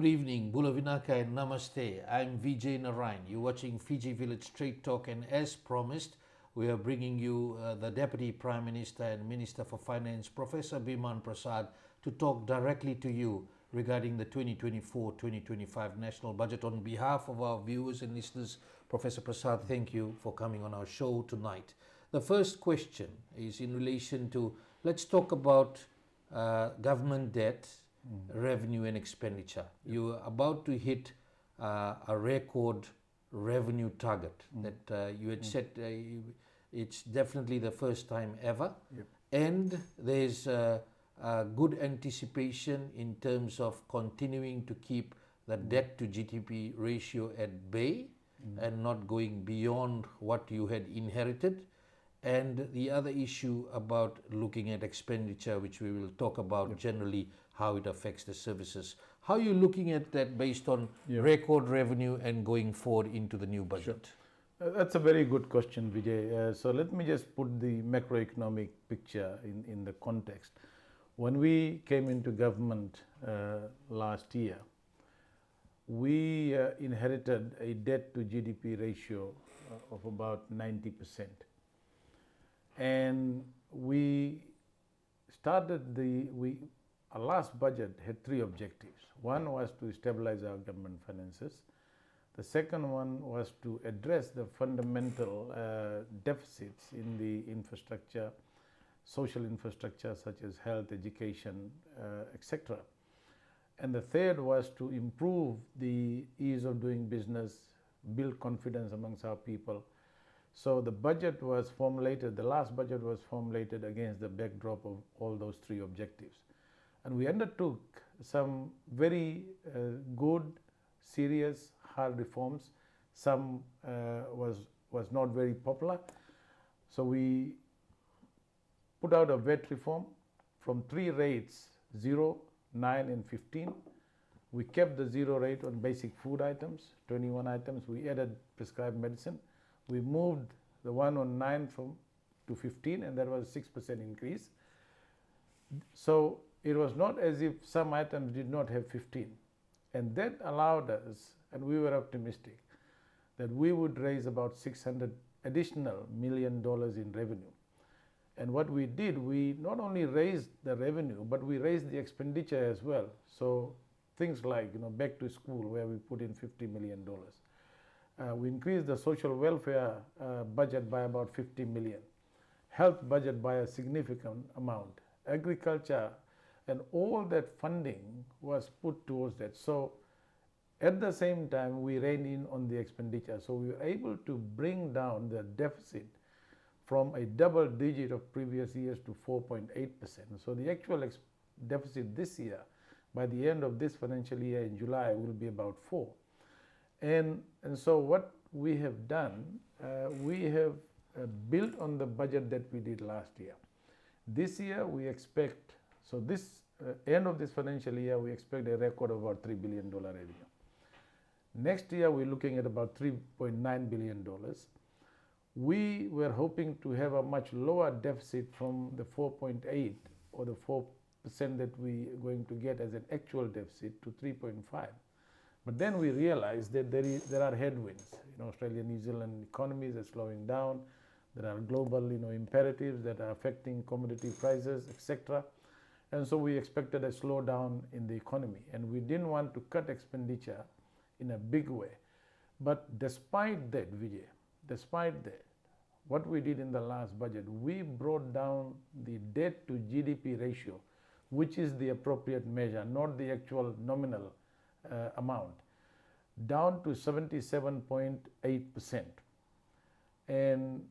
Good evening, Bulavinaka and Namaste. I'm Vijay Narayan. You're watching Fijivillage Straight Talk, and as promised, we are bringing you the Deputy Prime Minister and Minister for Finance, Professor Biman Prasad, to talk directly to you regarding the 2024-2025 National Budget. On behalf of our viewers and listeners, Professor Prasad, thank you for coming on our show tonight. The first question is in relation to, let's talk about government debt, revenue and expenditure. You're about to hit a record revenue target that you had set. It's definitely the first time ever. Yep. And there's a good anticipation in terms of continuing to keep the debt to GDP ratio at bay and not going beyond what you had inherited. And the other issue about looking at expenditure, which we will talk about generally, how it affects the services. How are you looking at that based on record revenue and going forward into the new budget? Sure. That's a very good question, Vijay. So let me just put the macroeconomic picture in the context. When we came into government last year, we inherited a debt to GDP ratio of about 90%. And we started our last budget had three objectives. One was to stabilize our government finances. The second one was to address the fundamental deficits in the infrastructure, social infrastructure such as health, education, etc. And the third was to improve the ease of doing business, build confidence amongst our people. So the budget was formulated, the last budget was formulated against the backdrop of all those three objectives. And we undertook some very good, serious, hard reforms. Some was not very popular. So we put out a VAT reform from three rates, 0, 9 and 15. We kept the 0 rate on basic food items, 21 items. We added prescribed medicine. We moved the one on 9 to 15, and that was a 6% increase. So it was not as if some items did not have 15. And that allowed us, and we were optimistic, that we would raise about $600 additional million in revenue. And what we did, we not only raised the revenue, but we raised the expenditure as well. So things like, back to school, where we put in $50 million. We increased the social welfare budget by about 50 million, health budget by a significant amount, agriculture, and all that funding was put towards that. So at the same time, we reined in on the expenditure. So we were able to bring down the deficit from a double digit of previous years to 4.8%. So the actual deficit this year, by the end of this financial year in July, will be about 4. And so what we have done, we have built on the budget that we did last year. This year we expect, so this end of this financial year, we expect a record of about $3 billion revenue. Next year we're looking at about $3.9 billion. We were hoping to have a much lower deficit from the 4.8 or the 4% that we are going to get as an actual deficit to 3.5. But then we realized that there are headwinds. Australia, New Zealand economies are slowing down. There are global, imperatives that are affecting commodity prices, etc. And so we expected a slowdown in the economy. And we didn't want to cut expenditure in a big way. But despite that, Vijay, what we did in the last budget, we brought down the debt to GDP ratio, which is the appropriate measure, not the actual nominal amount, down to 77.8%. And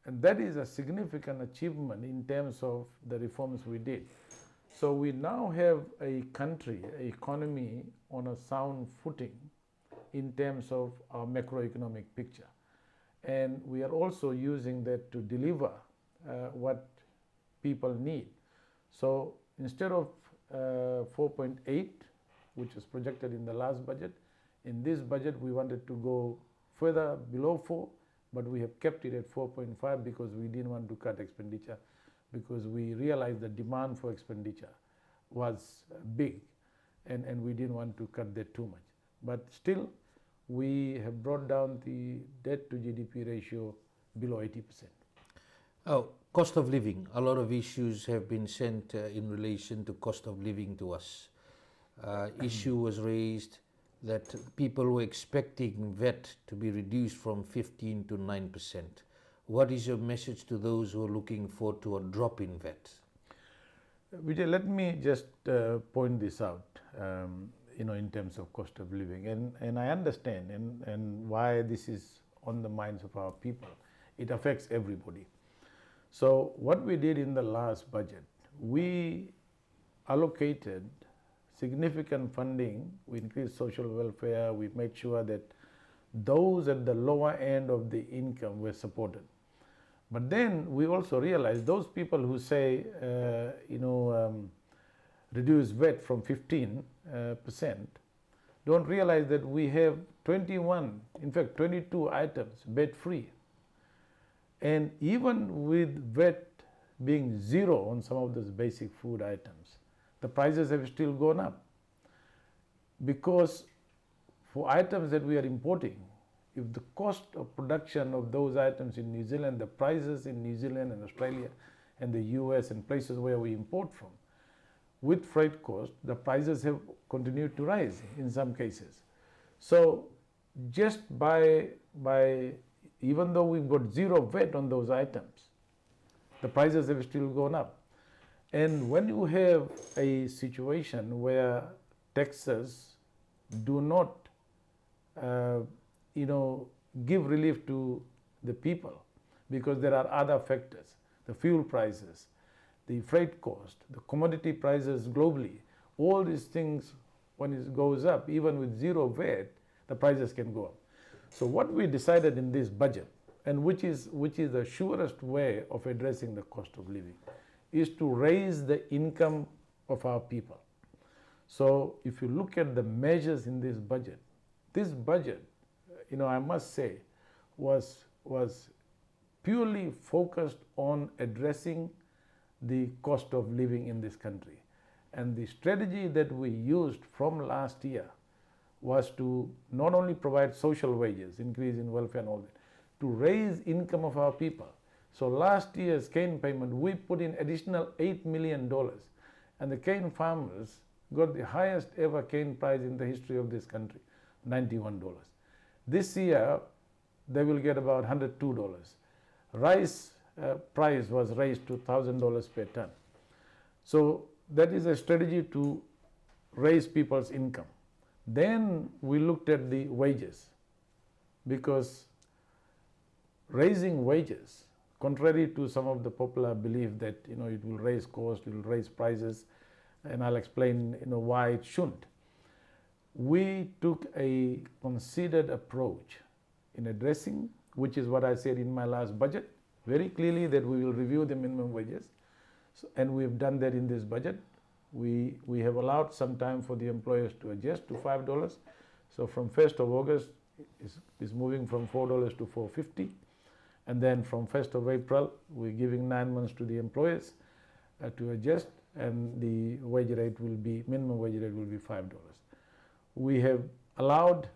that is a significant achievement in terms of the reforms we did. So we now have a country, an economy on a sound footing in terms of our macroeconomic picture. And we are also using that to deliver what people need. So instead of 4.8, which was projected in the last budget, in this budget we wanted to go further below 4, but we have kept it at 4.5 because we didn't want to cut expenditure, because we realized the demand for expenditure was big. and we didn't want to cut that too much. But still, we have brought down the debt to GDP ratio below 80%. Oh, cost of living. A lot of issues have been sent in relation to cost of living to us. Issue was raised that people were expecting VAT to be reduced from 15 to 9%. What is your message to those who are looking forward to a drop in VAT? Vijay, let me just point this out, in terms of cost of living. And I understand and why this is on the minds of our people. It affects everybody. So what we did in the last budget, we allocated significant funding. We increased social welfare. We made sure that those at the lower end of the income were supported. But then we also realized those people who say, reduce VAT from 15%, don't realize that we have 21, in fact 22 items VAT free. And even with VAT being zero on some of those basic food items, the prices have still gone up. Because for items that we are importing, if the cost of production of those items in New Zealand, the prices in New Zealand and Australia and the US and places where we import from, with freight cost, the prices have continued to rise in some cases. So just by even though we've got zero VAT on those items, the prices have still gone up. And when you have a situation where taxes do not give relief to the people, because there are other factors, the fuel prices, the freight cost, the commodity prices globally, all these things, when it goes up, even with zero VAT, the prices can go up. So what we decided in this budget, and which is the surest way of addressing the cost of living, is to raise the income of our people. So if you look at the measures in this budget, I must say, was purely focused on addressing the cost of living in this country. And the strategy that we used from last year was to not only provide social wages, increase in welfare and all that, to raise income of our people. So last year's cane payment, we put in additional $8 million, and the cane farmers got the highest ever cane price in the history of this country, $91. This year, they will get about $102. Rice price was raised to $1,000 per ton. So that is a strategy to raise people's income. Then we looked at the wages, because raising wages, contrary to some of the popular belief that it will raise cost, it will raise prices, and I'll explain why it shouldn't. We took a considered approach in addressing, which is what I said in my last budget, very clearly that we will review the minimum wages, and we've done that in this budget. We have allowed some time for the employers to adjust to $5. So from 1st of August, is moving from $4 to $4.50. And then from 1st of April, we're giving 9 months to the employers to adjust, and the minimum wage rate will be $5. We have allowed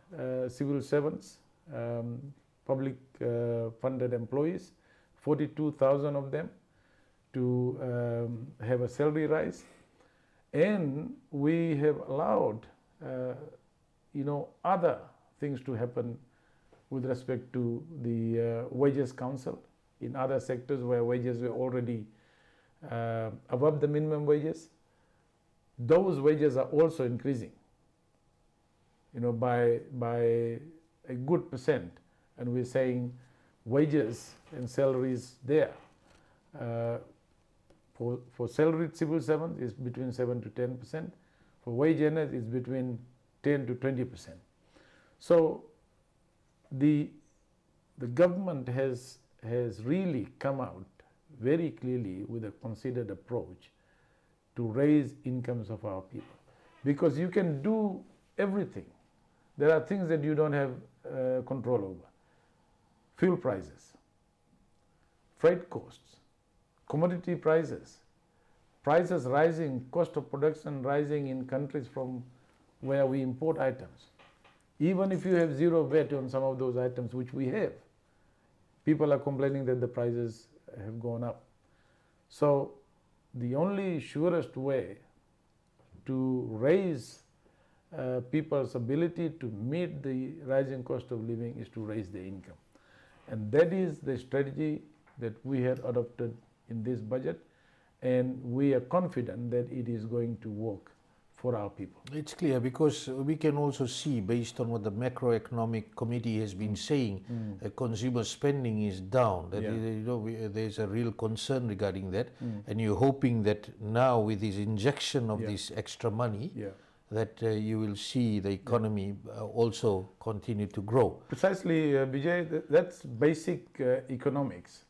civil servants, public funded employees, 42,000 of them, to have a salary rise. And we have allowed, other things to happen with respect to the wages council in other sectors where wages were already above the minimum wages. Those wages are also increasing, by a good percent, and we're saying wages and salaries there. For salaried civil servants, is between 7 to 10%. For wage earners, is between 10 to 20%. So the government has really come out very clearly with a considered approach to raise incomes of our people, because you can do everything. There are things that you don't have control over: fuel prices, freight costs, commodity prices rising, cost of production rising in countries from where we import items. Even if you have zero VAT on some of those items, which we have, people are complaining that the prices have gone up. So the only surest way to raise people's ability to meet the rising cost of living is to raise their income. And that is the strategy that we have adopted in this budget, and we are confident that it is going to work for our people. It's clear because we can also see, based on what the macroeconomic committee has been saying, consumer spending is down. That there's a real concern regarding that, and you're hoping that now with this injection of this extra money, that you will see the economy also continue to grow. Precisely, Vijay, that's basic economics.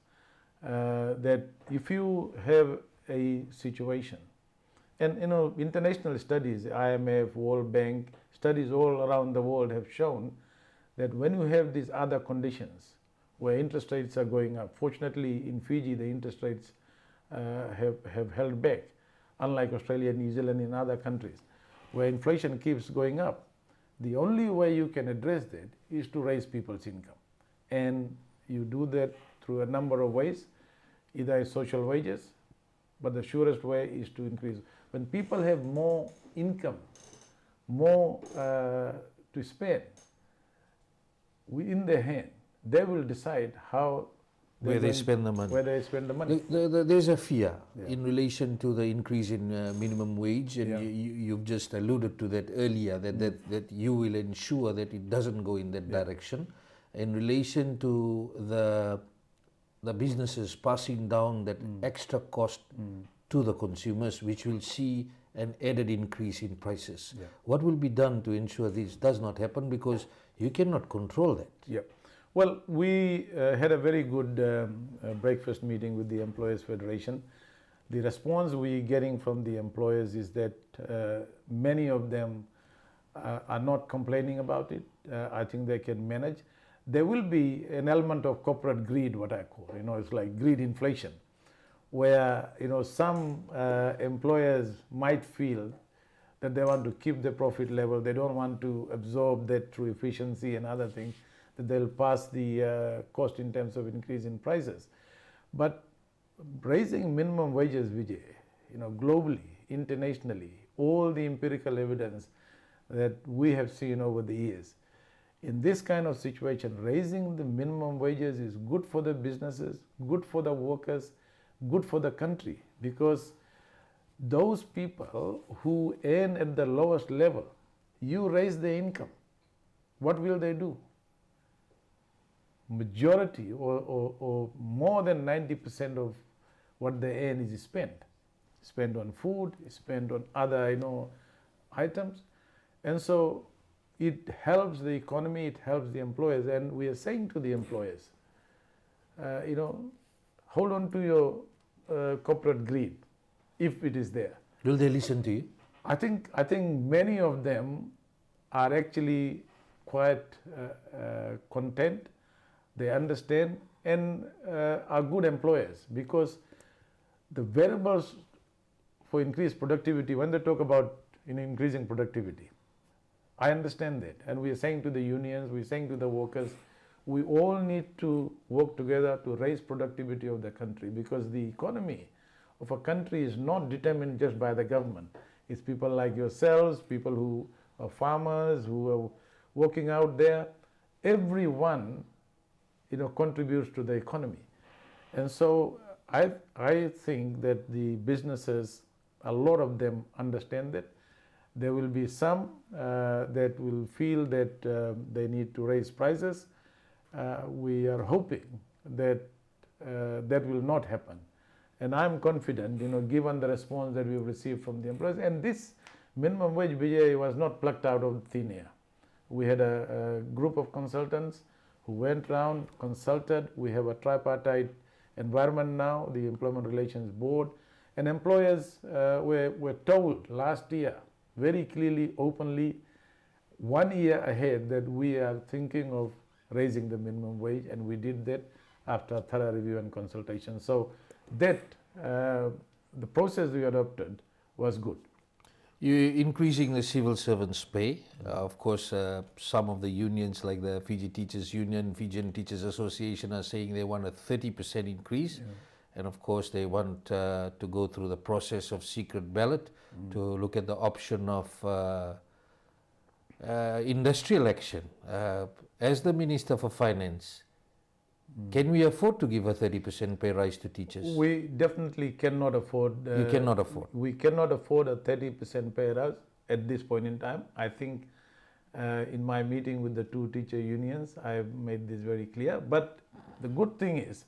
That if you have a situation, and international studies, IMF, World Bank, studies all around the world have shown that when you have these other conditions where interest rates are going up, fortunately in Fiji the interest rates have held back, unlike Australia, New Zealand, and other countries where inflation keeps going up. The only way you can address that is to raise people's income, and you do that through a number of ways, either social wages, but the surest way is to increase. When people have more income, more to spend in their hand, they will decide how where they spend the money. Where they spend the money. There's a fear in relation to the increase in minimum wage, and you've just alluded to that earlier, that you will ensure that it doesn't go in that direction. In relation to the businesses passing down that extra cost to the consumers, which will see an added increase in prices. What will be done to ensure this does not happen, because you cannot control that? Well, we had a very good breakfast meeting with the Employers Federation. The response we're getting from the employers is that many of them are not complaining about it. I think they can manage. There will be an element of corporate greed, what I call, it's like greed inflation, where some employers might feel that they want to keep the profit level, they don't want to absorb that through efficiency and other things, that they'll pass the cost in terms of increase in prices. But raising minimum wages, Vijay, globally, internationally, all the empirical evidence that we have seen over the years, in this kind of situation, raising the minimum wages is good for the businesses, good for the workers, good for the country, because those people who earn at the lowest level, you raise their income, what will they do? Majority or more than 90% of what they earn is spent on food, spent on other items, and so it helps the economy, it helps the employers, and we are saying to the employers, hold on to your corporate greed, if it is there. Will they listen to you? I think many of them are actually quite content. They understand and are good employers, because the variables for increased productivity, when they talk about increasing productivity, I understand that, and we are saying to the unions, we are saying to the workers, we all need to work together to raise productivity of the country, because the economy of a country is not determined just by the government. It's people like yourselves, people who are farmers, who are working out there. Everyone contributes to the economy. And so I think that the businesses, a lot of them understand that. There will be some that will feel that they need to raise prices. We are hoping that that will not happen. And I'm confident, given the response that we've received from the employers. And this minimum wage, Vijay, was not plucked out of thin air. We had a group of consultants who went around, consulted. We have a tripartite environment now, the Employment Relations Board. And employers were told last year, very clearly, openly, 1 year ahead, that we are thinking of raising the minimum wage, and we did that after a thorough review and consultation. So that the process we adopted was good. You're increasing the civil servants' pay. Of course, some of the unions, like the Fiji Teachers Union, Fijian Teachers Association, are saying they want a 30% increase. And of course, they want to go through the process of secret ballot to look at the option of industrial action. As the Minister for Finance, can we afford to give a 30% pay rise to teachers? We definitely cannot afford. You cannot afford. We cannot afford a 30% pay rise at this point in time. I think in my meeting with the two teacher unions, I have made this very clear. But the good thing is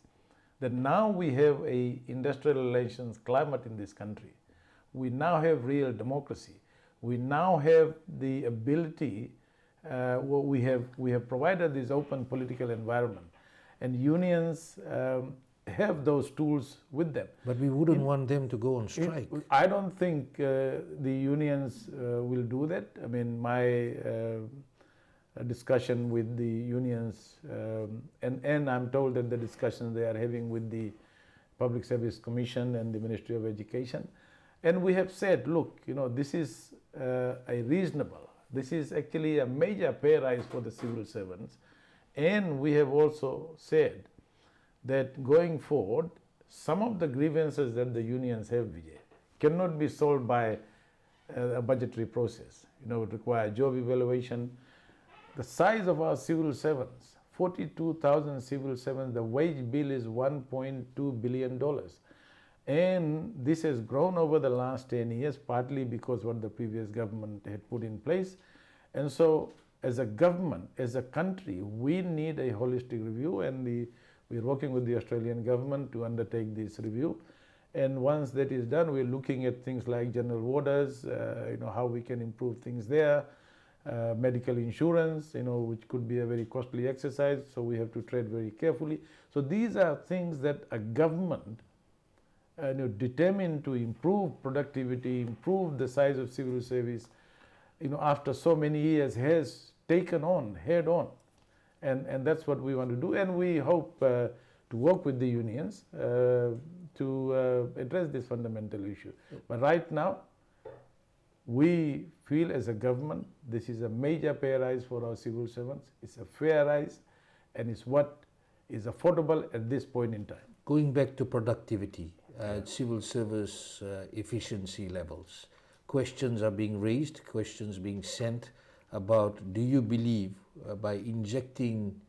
that now we have a industrial relations climate in this country. We now have real democracy. We now have the ability. We have provided this open political environment. And unions have those tools with them. But we wouldn't want them to go on strike. I don't think the unions will do that. I mean, my discussion with the unions, and I'm told that the discussions they are having with the Public Service Commission and the Ministry of Education. And we have said, look, this is a reasonable, this is actually a major pay rise for the civil servants. And we have also said that going forward, some of the grievances that the unions have, Vijay, cannot be solved by a budgetary process. It requires job evaluation. The size of our civil servants, 42,000 civil servants, the wage bill is $1.2 billion. And this has grown over the last 10 years, partly because what the previous government had put in place. And so, as a government, as a country, we need a holistic review, and we're working with the Australian government to undertake this review. And once that is done, we're looking at things like general warders, how we can improve things there, medical insurance, which could be a very costly exercise, so we have to tread very carefully. So these are things that a government determined to improve productivity, improve the size of civil service, after so many years has taken on head on, and that's what we want to do, and we hope to work with the unions to address this fundamental issue. But right now, we feel as a government this is a major pay rise for our civil servants. It's a fair rise, and it's what is affordable at this point in time. Going back to productivity, civil service efficiency levels, questions are being raised, questions being sent about, do you believe by injecting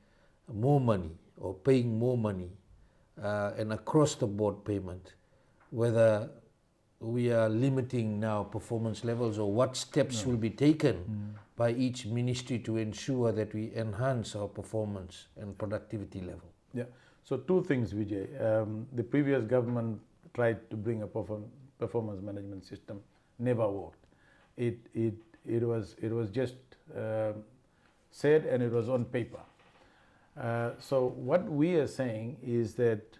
more money or paying more money and across the board payment, whether we are limiting now performance levels, or what steps will be taken by each ministry to ensure that we enhance our performance and productivity level? Yeah, so two things, Vijay. The previous government tried to bring a performance management system, never worked. It was just said, and it was on paper. So what we are saying is that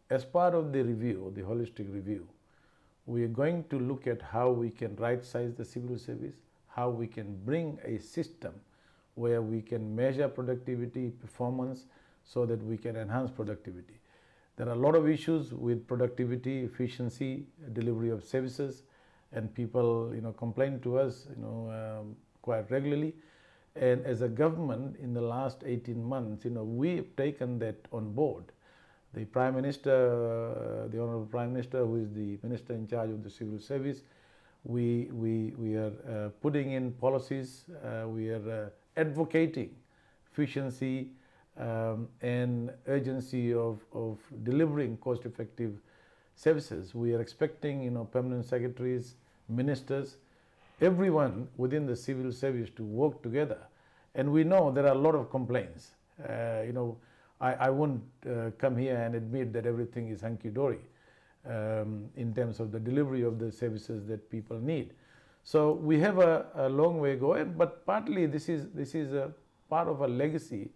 as part of the review, the holistic review, we are going to look at how we can right-size the civil service, how we can bring a system where we can measure productivity, performance, so that we can enhance productivity. There are a lot of issues with productivity, efficiency, delivery of services, and people, complain to us, quite regularly. And as a government, in the last 18 months, we've taken that on board. The Prime Minister, the Honourable Prime Minister, who is the Minister in charge of the civil service, we are putting in policies, we are advocating efficiency and urgency of delivering cost-effective services. We are expecting, permanent secretaries, ministers, everyone within the civil service to work together. And we know there are a lot of complaints. I won't come here and admit that everything is hunky-dory in terms of the delivery of the services that people need. So we have a long way going, but partly this is a part of a legacy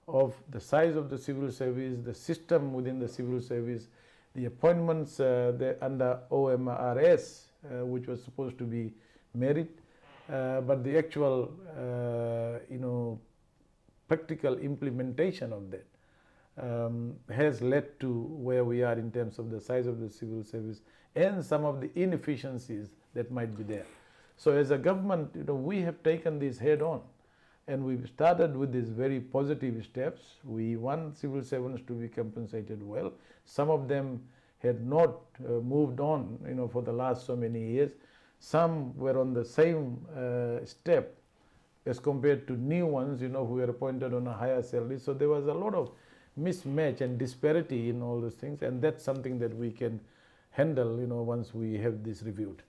of the size of the civil service, the system within the civil service, the appointments under OMRS, which was supposed to be merit, but the actual, practical implementation of that has led to where we are in terms of the size of the civil service and some of the inefficiencies that might be there. So as a government, we have taken this head on, and we've started with these very positive steps. We want civil servants to be compensated well. Some of them had not moved on, for the last so many years. Some were on the same step as compared to new ones, who were appointed on a higher salary. So there was a lot of mismatch and disparity in all those things, and that's something that we can handle, once we have this reviewed.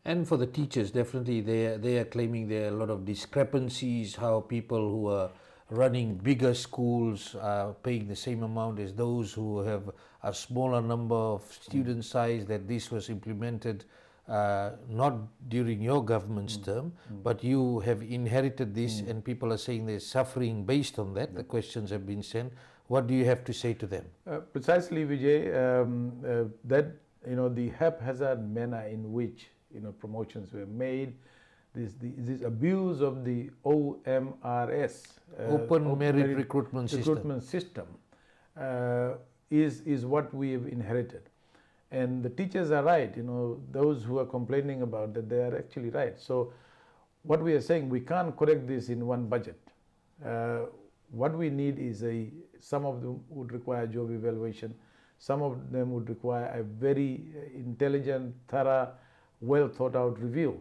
And for the teachers, definitely they are claiming there are a lot of discrepancies, how people who are running bigger schools are paying the same amount as those who have a smaller number of student size, that this was implemented not during your government's term, but you have inherited this, and people are saying they're suffering based on that. The questions have been sent. What do you have to say to them? Precisely, Vijay, that the haphazard manner in which promotions were made, this abuse of the OMRS, Open Merit Recruitment System, is what we have inherited. And the teachers are right, those who are complaining about that, they are actually right. So what we are saying, we can't correct this in one budget. What we need is some of them would require job evaluation, some of them would require a very intelligent, thorough, well thought out review.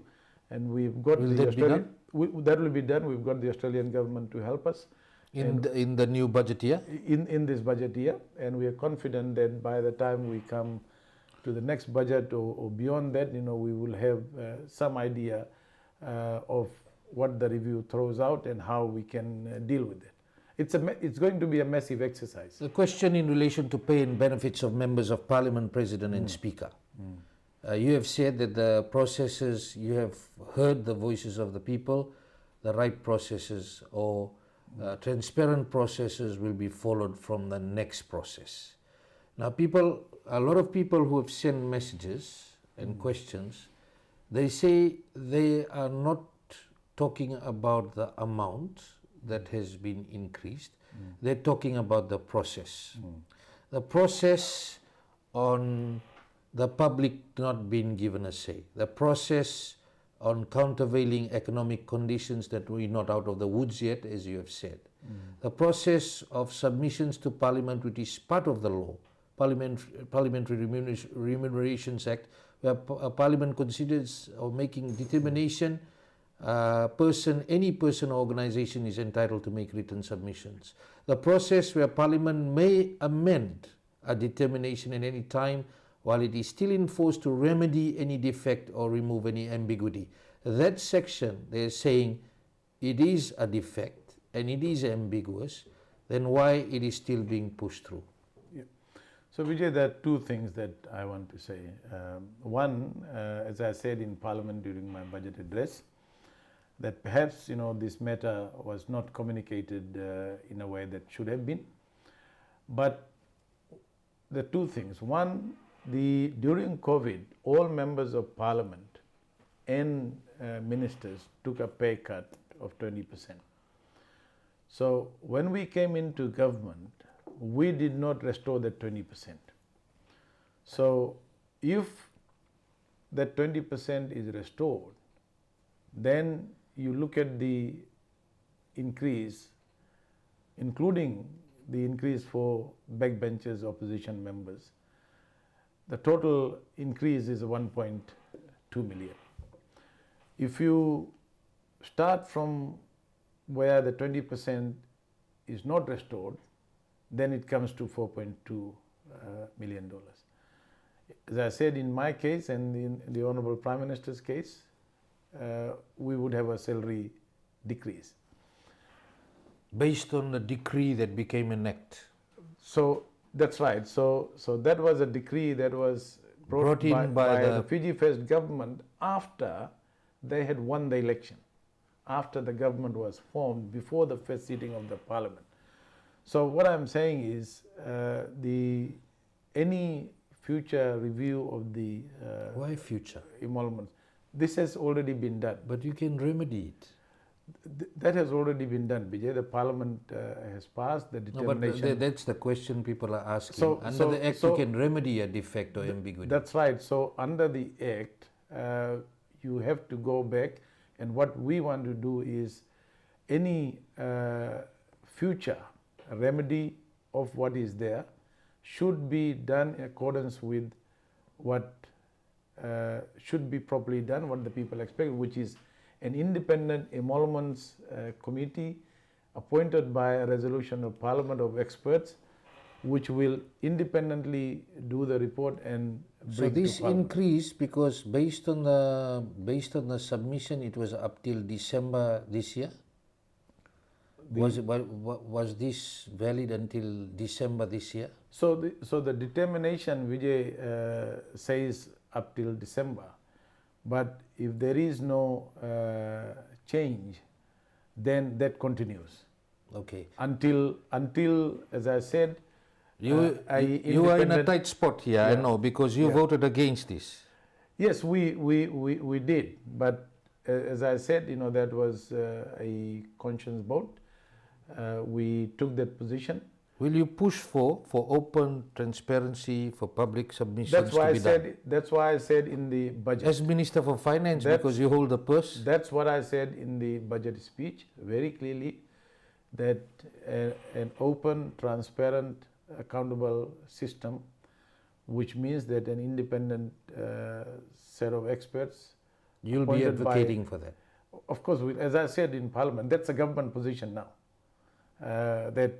And we've got that will be done. We've got the Australian government to help us. In the new budget year? In this budget year. And we are confident that by the time we come to the next budget or beyond that, we will have some idea of what the review throws out and how we can deal with it. It's going to be a massive exercise. The question in relation to pay and benefits of members of Parliament, President and Speaker. You have said that the processes, you have heard the voices of the people, the right processes or transparent processes will be followed from the next process. Now a lot of people who have sent messages and questions, they say they are not talking about the amount that has been increased. They're talking about the process. The process on the public not being given a say. The process on countervailing economic conditions that we're not out of the woods yet, as you have said. The process of submissions to Parliament, which is part of the law, Parliamentary Remunerations Act, where Parliament considers or making determination, any person or organisation is entitled to make written submissions. The process where Parliament may amend a determination at any time while it is still in force to remedy any defect or remove any ambiguity. That section, they're saying it is a defect and it is ambiguous, then why it is still being pushed through? So Vijay, there are two things that I want to say. One, as I said in Parliament during my budget address, that perhaps this matter was not communicated in a way that should have been. But the two things. One, during COVID, all members of Parliament and ministers took a pay cut of 20%. So when we came into government, we did not restore that 20%. So if that 20% is restored, then you look at the increase, including the increase for backbenchers, opposition members, the total increase is 1.2 million. If you start from where the 20% is not restored, then it comes to $4.2 million. As I said, in my case and in the Honourable Prime Minister's case, we would have a salary decrease. Based on the decree that became an act. So that's right. So that was a decree that was brought in by the Fiji First government after they had won the election, after the government was formed, before the first sitting of the Parliament. So what I'm saying is any future review of the why future emoluments, this has already been done. But you can remedy it. That has already been done, Vijay. The Parliament has passed the No, but determination. that's the question people are asking. So- Under so- the Act, so you can remedy a defect or ambiguity. That's right. So under the Act, you have to go back, and what we want to do is any future remedy of what is there should be done in accordance with what should be properly done, what the people expect, which is an independent emoluments committee appointed by a resolution of Parliament of experts, which will independently do the report and So bring this to Parliament. increased because based on the submission, it was up till December this year. Was this valid until December this year? So the determination, Vijay, says up till December, but if there is no change, then that continues Okay. until as I said, You are in a independent- tight spot here, I Yeah. know, because you Yeah. voted against this. Yes, we did, but as I said, that was a conscience vote. We took that position. Will you push for open transparency for public submissions That's why to I be said. done? That's why I said in the budget. As Minister for Finance, That's- because you hold the purse. That's what I said in the budget speech very clearly, that an open, transparent, accountable system, which means that an independent set of experts. You'll be appointed by- advocating for that. Of course, as I said in Parliament, that's a government position now. That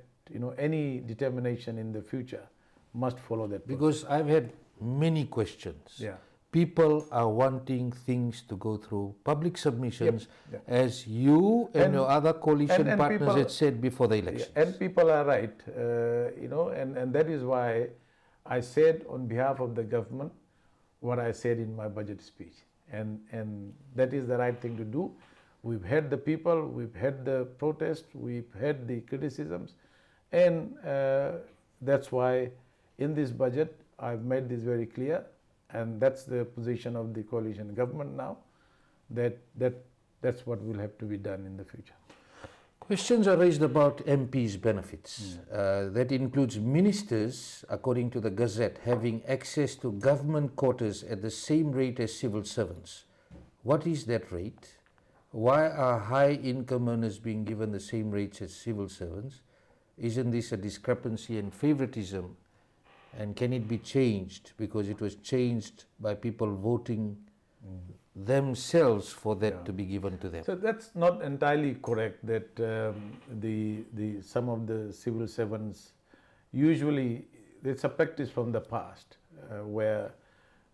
any determination in the future must follow that. Because I've had many questions. Yeah. People are wanting things to go through public submissions, Yep. as you and And- your other coalition and partners people- had said before the Yeah, election. and people are right, and that is why I said on behalf of the government what I said in my budget speech, and that is the right thing to do. We've had the people, we've had the protest, we've had the criticisms, and that's why in this budget I've made this very clear, and that's the position of the coalition government now, that's what will have to be done in the future. Questions are raised about MPs' benefits. That includes ministers, according to the Gazette, having access to government quarters at the same rate as civil servants. What is that rate? Why are high-income earners being given the same rates as civil servants? Isn't this a discrepancy and favoritism? And can it be changed? Because it was changed by people voting themselves for that to be given to them. So that's not entirely correct, that the some of the civil servants, usually it's a practice from the past where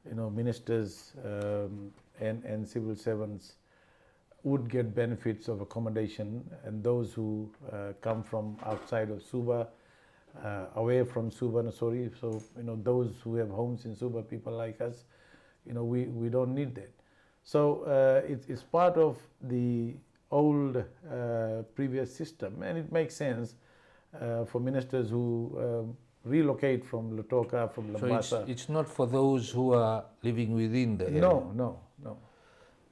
ministers and civil servants would get benefits of accommodation, and those who come from outside of Suba, away from Suba, so those who have homes in Suba, people like us, we don't need that. So it's part of the old previous system, and it makes sense for ministers who relocate from Lautoka, from So Lambasa. it's not for those who are living within the area. No.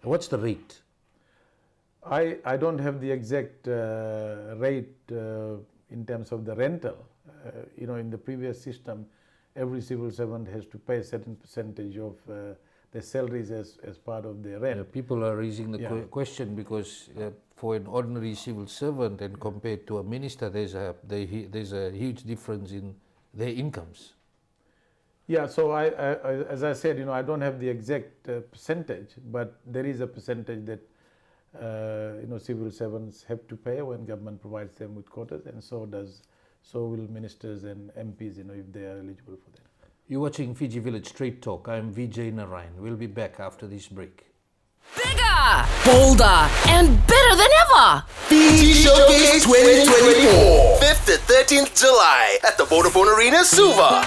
What's the rate? I don't have the exact rate in terms of the rental. In the previous system, every civil servant has to pay a certain percentage of their salaries as part of their rent. People are raising the Yeah. question because for an ordinary civil servant and compared to a minister, there's a huge difference in their incomes. Yeah, so I as I said, I don't have the exact percentage, but there is a percentage that civil servants have to pay when government provides them with quotas, and so will ministers and MPs, if they are eligible for that. You're watching Fiji Village Straight Talk. I'm Vijay Narayan. We'll be back after this break. Bigger, bolder, and better than ever. Fiji Showcase 2024, 5th to 13th July at the Vodafone Arena, Suva.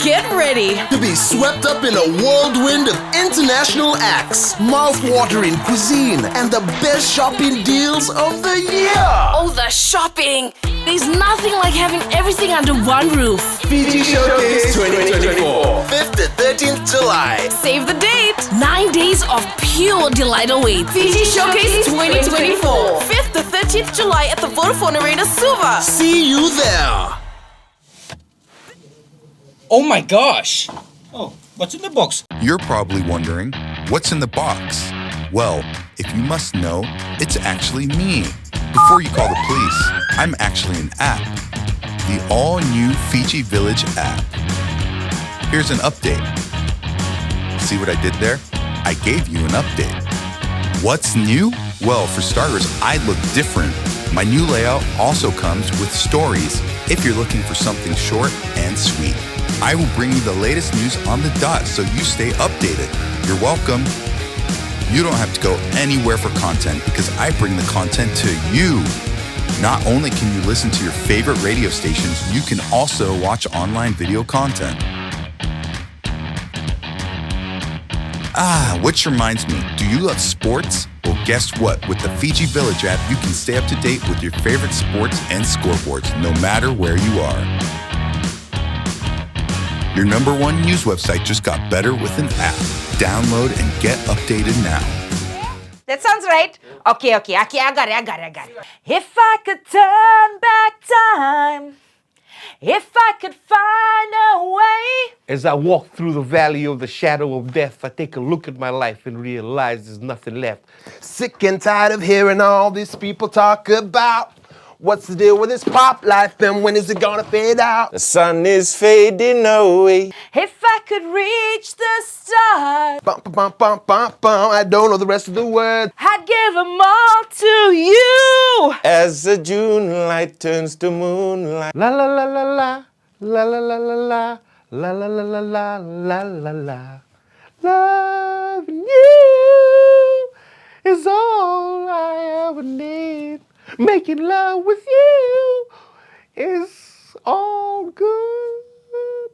Get ready. To be swept up in a whirlwind of international acts, mouth-watering cuisine, and the best shopping deals of the year. Oh, the shopping. There's nothing like having everything under one roof. Fiji Showcase 2024, 5th to 13th July. Save the date. 9 days of pure pure delight awaits. Fiji Showcase 2024, 5th to 13th July at the Vodafone Arena, Suva. See you there. Oh my gosh! Oh, what's in the box? You're probably wondering, what's in the box? Well, if you must know, it's actually me. Before you call the police, I'm actually an app. The all-new Fiji Village app. Here's an update. See what I did there? I gave you an update. What's new? Well, for starters, I look different. My new layout also comes with stories if you're looking for something short and sweet. I will bring you the latest news on the dot so you stay updated. You're welcome. You don't have to go anywhere for content because I bring the content to you. Not only can you listen to your favorite radio stations, you can also watch online video content. Which reminds me, do you love sports? Well, guess what? With the Fiji Village app, you can stay up to date with your favorite sports and scoreboards, no matter where you are. Your #1 news website just got better with an app. Download and get updated now. That sounds right. Okay, I got it. If I could turn back time, if I could find a way. As I walk through the valley of the shadow of death, I take a look at my life and realize there's nothing left. Sick and tired of hearing all these people talk about what's the deal with this pop life and when is it gonna fade out? The sun is fading away. If I could reach the stars, Bum, bum, bum, bum, bum. I don't know the rest of the words. I'd give them all to you. As the June light turns to moonlight. La la la la la, la la la la la, la la la la la, la la la. Loving you is all I ever need. Making love with you is all good.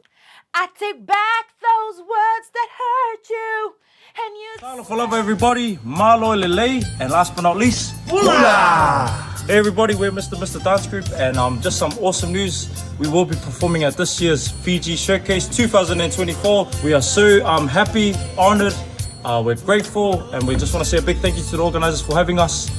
I take back those words that hurt you, and you. Hello, everybody. Malo Lele, and last but not least, Hey everybody, we're Mr. Dance Group, and just some awesome news. We will be performing at this year's Fiji Showcase 2024. We are so happy, honored. We're grateful, and we just want to say a big thank you to the organizers for having us.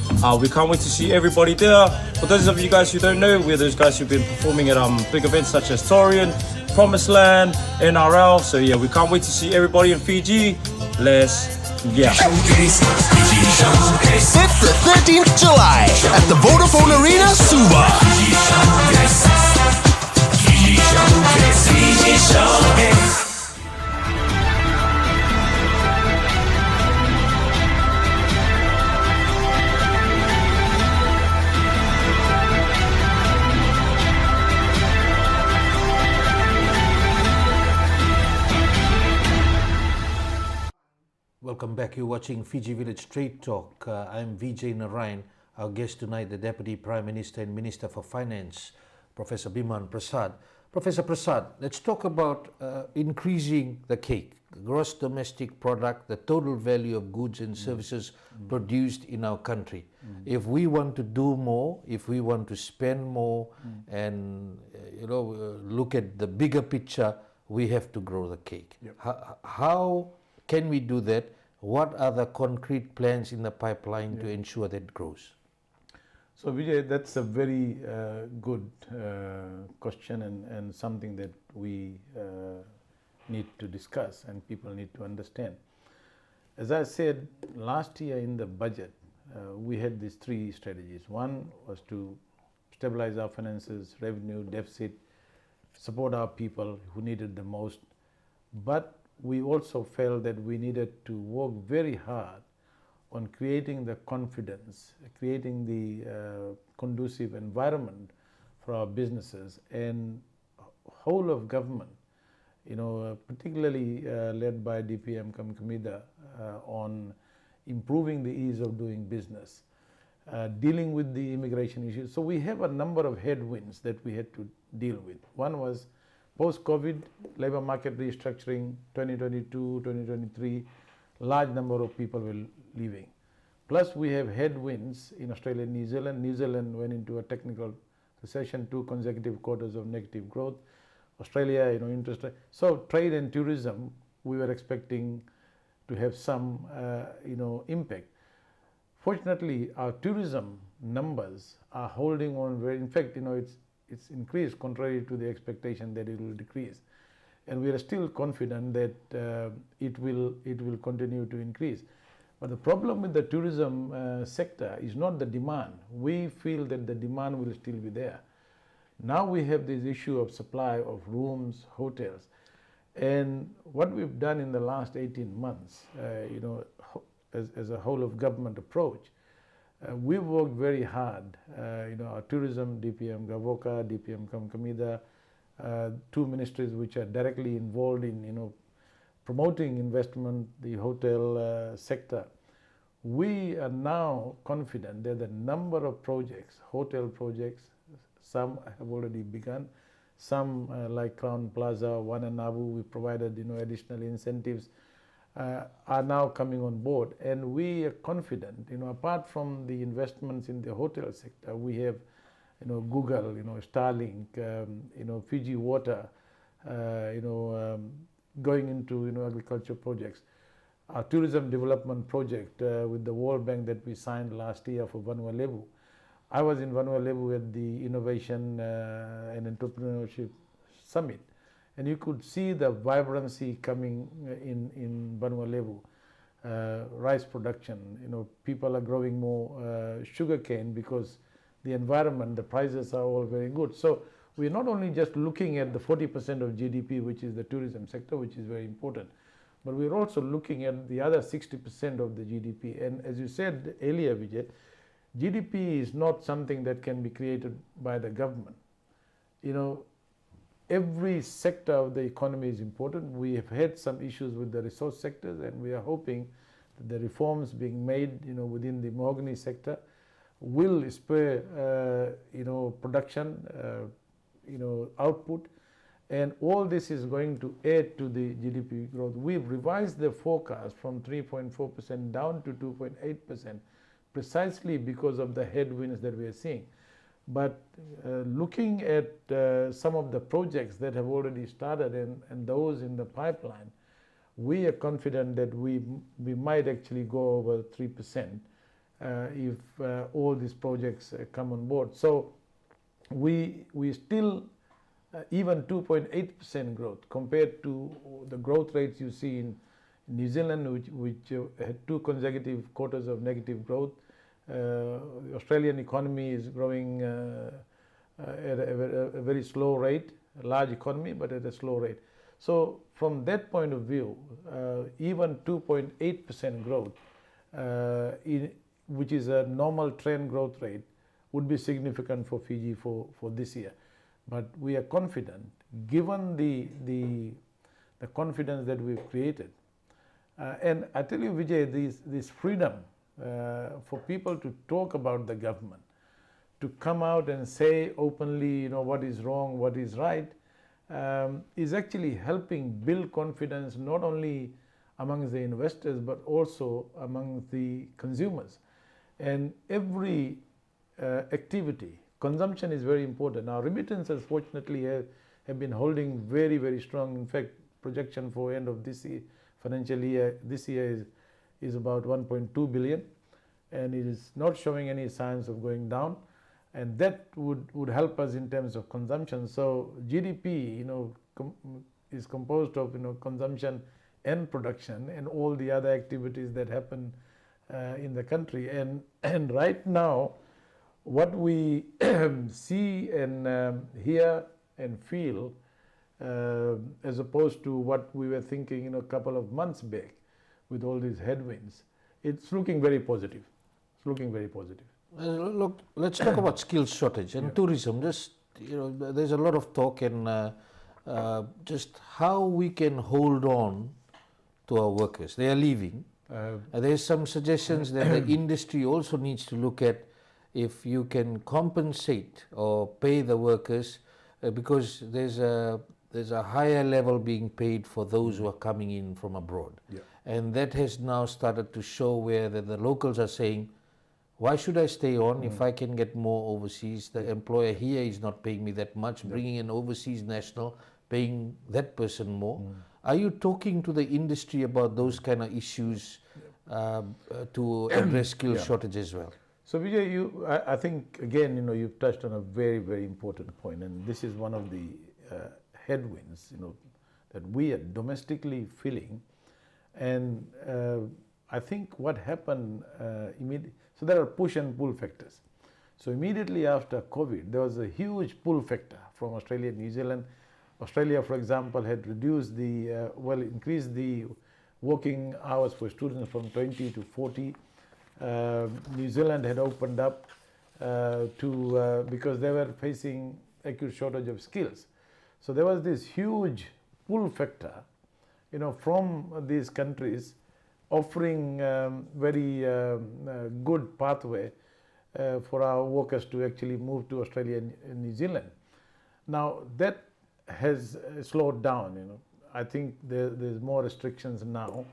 We can't wait to see everybody there. For those of you guys who don't know, we're those guys who've been performing at big events such as Torian, Promised Land, NRL. So yeah, we can't wait to see everybody in Fiji. Let's go. 5th to 13th July at the Vodafone Arena, Suva. Welcome back. You're watching Fiji Village Straight Talk. I'm Vijay Narayan. Our guest tonight, the Deputy Prime Minister and Minister for Finance, Professor Biman Prasad. Professor Prasad, let's talk about increasing the cake, gross domestic product, the total value of goods and services produced in our country. If we want to do more, if we want to spend more, and look at the bigger picture, we have to grow the cake. Yep. How can we do that? What are the concrete plans in the pipeline to ensure that grows? So Vijay, that's a very good question and something that we need to discuss and people need to understand. As I said, last year in the budget, we had these 3 strategies. One was to stabilize our finances, revenue, deficit, support our people who needed the most. But we also felt that we needed to work very hard on creating the confidence, creating the conducive environment for our businesses and whole of government, particularly led by DPM Kamkamida on improving the ease of doing business, dealing with the immigration issues. So we have a number of headwinds that we had to deal with. One was post-COVID labor market restructuring, 2022, 2023, large number of people were leaving. Plus we have headwinds in Australia and New Zealand. New Zealand went into a technical recession, 2 consecutive quarters of negative growth. Australia, interest rate. So trade and tourism, we were expecting to have some impact. Fortunately, our tourism numbers are holding on very. In fact, it's increased contrary to the expectation that it will decrease, and we are still confident that it will continue to increase. But the problem with the tourism sector is not the demand. We feel that the demand will still be there. Now we have this issue of supply of rooms, hotels, and what we've done in the last 18 months, as a whole of government approach, we've worked very hard. Our tourism, DPM Gavoka, DPM Kamkamida, two ministries which are directly involved in promoting investment, the hotel sector. We are now confident that the number of projects, hotel projects, some have already begun. Some like Crown Plaza, One and Abu, we provided additional incentives, are now coming on board, and we are confident. Apart from the investments in the hotel sector, we have Google, Starlink, Fiji Water, going into agriculture projects. Our tourism development project with the World Bank that we signed last year for Vanua Levu. I was in Vanua Levu at the Innovation and Entrepreneurship Summit, and you could see the vibrancy coming in Vanua Levu. Rice production, people are growing more sugarcane because the environment, the prices are all very good. So we're not only just looking at the 40% of GDP, which is the tourism sector, which is very important, but we're also looking at the other 60% of the GDP. And as you said earlier, Vijay, GDP is not something that can be created by the government. Every sector of the economy is important. We have had some issues with the resource sectors, and we are hoping that the reforms being made, within the mahogany sector will spur, production, output, and all this is going to add to the GDP growth. We've revised the forecast from 3.4% down to 2.8%, precisely because of the headwinds that we are seeing. But looking at some of the projects that have already started and those in the pipeline, we are confident that we might actually go over 3% if all these projects come on board. So we still, even 2.8% growth compared to the growth rates you see in New Zealand, which had 2 consecutive quarters of negative growth. The Australian economy is growing at a very slow rate, a large economy, but at a slow rate. So from that point of view, even 2.8% growth, which is a normal trend growth rate, would be significant for Fiji for this year. But we are confident, given the confidence that we've created. And I tell you, Vijay, this freedom for people to talk about the government, to come out and say openly, what is wrong, what is right, is actually helping build confidence not only amongst the investors but also among the consumers. And every activity, consumption is very important. Our remittances, fortunately, have been holding very, very strong. In fact, projection for end of this year, financial year, this year is about 1.2 billion, and it is not showing any signs of going down, and that would help us in terms of consumption. So GDP, is composed of consumption and production and all the other activities that happen in the country. And right now, what we see and hear and feel, as opposed to what we were thinking a couple of months back with all these headwinds, it's looking very positive. It's looking very positive. Look, let's talk about skills shortage and tourism. Just, there's a lot of talk and just how we can hold on to our workers. They are leaving. There's some suggestions that the industry also needs to look at if you can compensate or pay the workers because there's a higher level being paid for those who are coming in from abroad. And that has now started to show where the locals are saying, why should I stay on if I can get more overseas? The employer here is not paying me that much, bringing an overseas national, paying that person more. Are you talking to the industry about those kind of issues to address skill shortage as well? So Vijay, I think again, you've touched on a very, very important point, and this is one of the headwinds, that we are domestically feeling. And I think what happened so there are push and pull factors. So immediately after COVID, there was a huge pull factor from Australia and New Zealand. Australia, for example, had reduced increased the working hours for students from 20 to 40. New Zealand had opened up because they were facing acute shortage of skills. So there was this huge pull factor, from these countries offering very good pathway for our workers to actually move to Australia and New Zealand. Now that has slowed down. I think there's more restrictions now,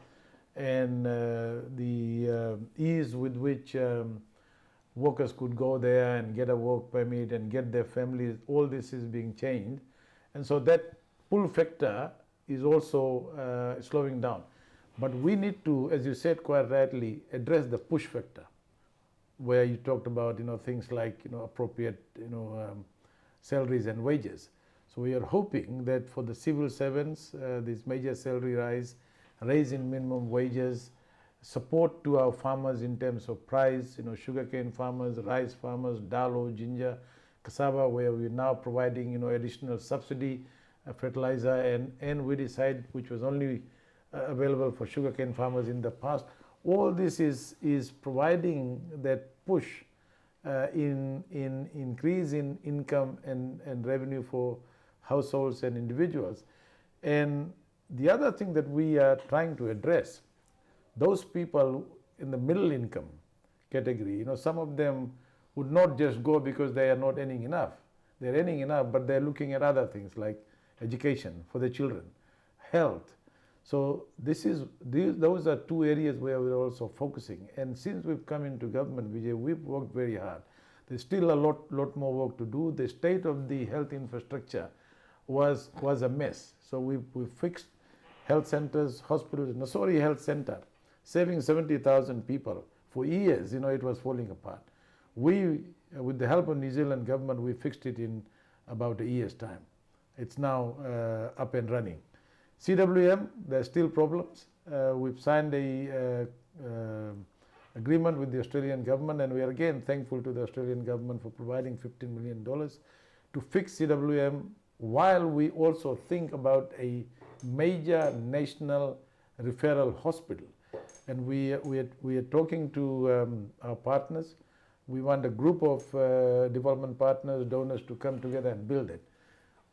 and the ease with which workers could go there and get a work permit and get their families, all this is being changed, and so that pull factor is also slowing down. But we need to, as you said quite rightly, address the push factor, where you talked about things like appropriate salaries and wages. So we are hoping that for the civil servants, this major salary raise in minimum wages, support to our farmers in terms of price, sugarcane farmers, rice farmers, dalo, ginger, cassava, where we're now providing additional subsidy, fertilizer and weedicide, which was only available for sugarcane farmers in the past. All this is providing that push in increase in income and revenue for households and individuals. And the other thing that we are trying to address, those people in the middle income category, some of them would not just go because they are not earning enough. They're earning enough, but they're looking at other things like education for their children, health. So those are two areas where we're also focusing. And since we've come into government, Vijay, we've worked very hard. There's still a lot more work to do. The state of the health infrastructure was a mess. So we fixed health centers, hospitals. Nasori Health Center, saving 70,000 people. For years, it was falling apart. We, with the help of New Zealand government, we fixed it in about a year's time. It's now up and running. CWM, there are still problems. We've signed a agreement with the Australian government, and we are again thankful to the Australian government for providing $15 million to fix CWM, while we also think about a major national referral hospital. And we are talking to our partners. We want a group of development partners, donors to come together and build it.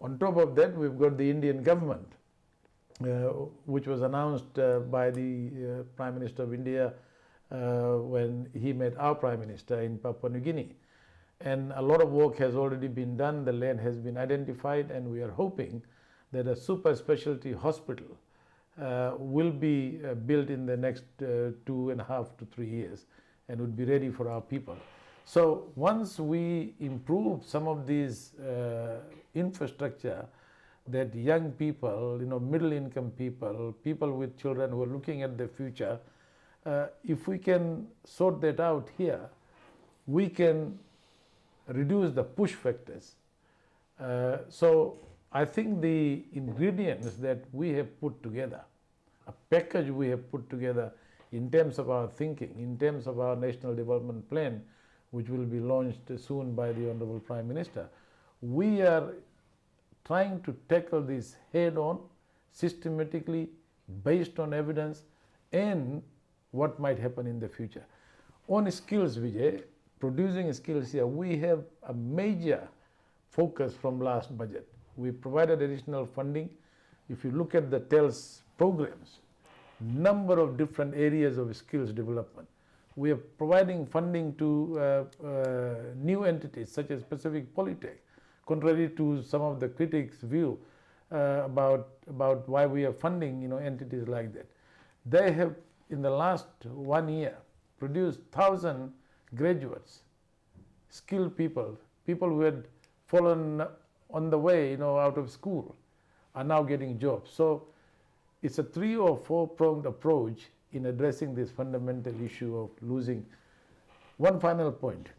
On top of that, we've got the Indian government, which was announced by the Prime Minister of India when he met our Prime Minister in Papua New Guinea. And a lot of work has already been done. The land has been identified, and we are hoping that a super specialty hospital will be built in the next 2.5 to 3 years and would be ready for our people. So once we improve some of these infrastructure, that young people, middle income people, people with children who are looking at the future, if we can sort that out here, we can reduce the push factors. So I think the ingredients that we have put together, a package we have put together in terms of our thinking, in terms of our National Development Plan, which will be launched soon by the Honourable Prime Minister, we are trying to tackle this head on, systematically, based on evidence and what might happen in the future. On skills, Vijay, producing skills here, we have a major focus from last budget. We provided additional funding. If you look at the TELS programs, number of different areas of skills development. We are providing funding to new entities such as Pacific Polytech, contrary to some of the critics' view about why we are funding entities like that. They have, in the last 1 year, produced 1,000 graduates, skilled people who had fallen on the way, out of school, are now getting jobs. So it's a 3 or 4 pronged approach in addressing this fundamental issue of losing. One final point,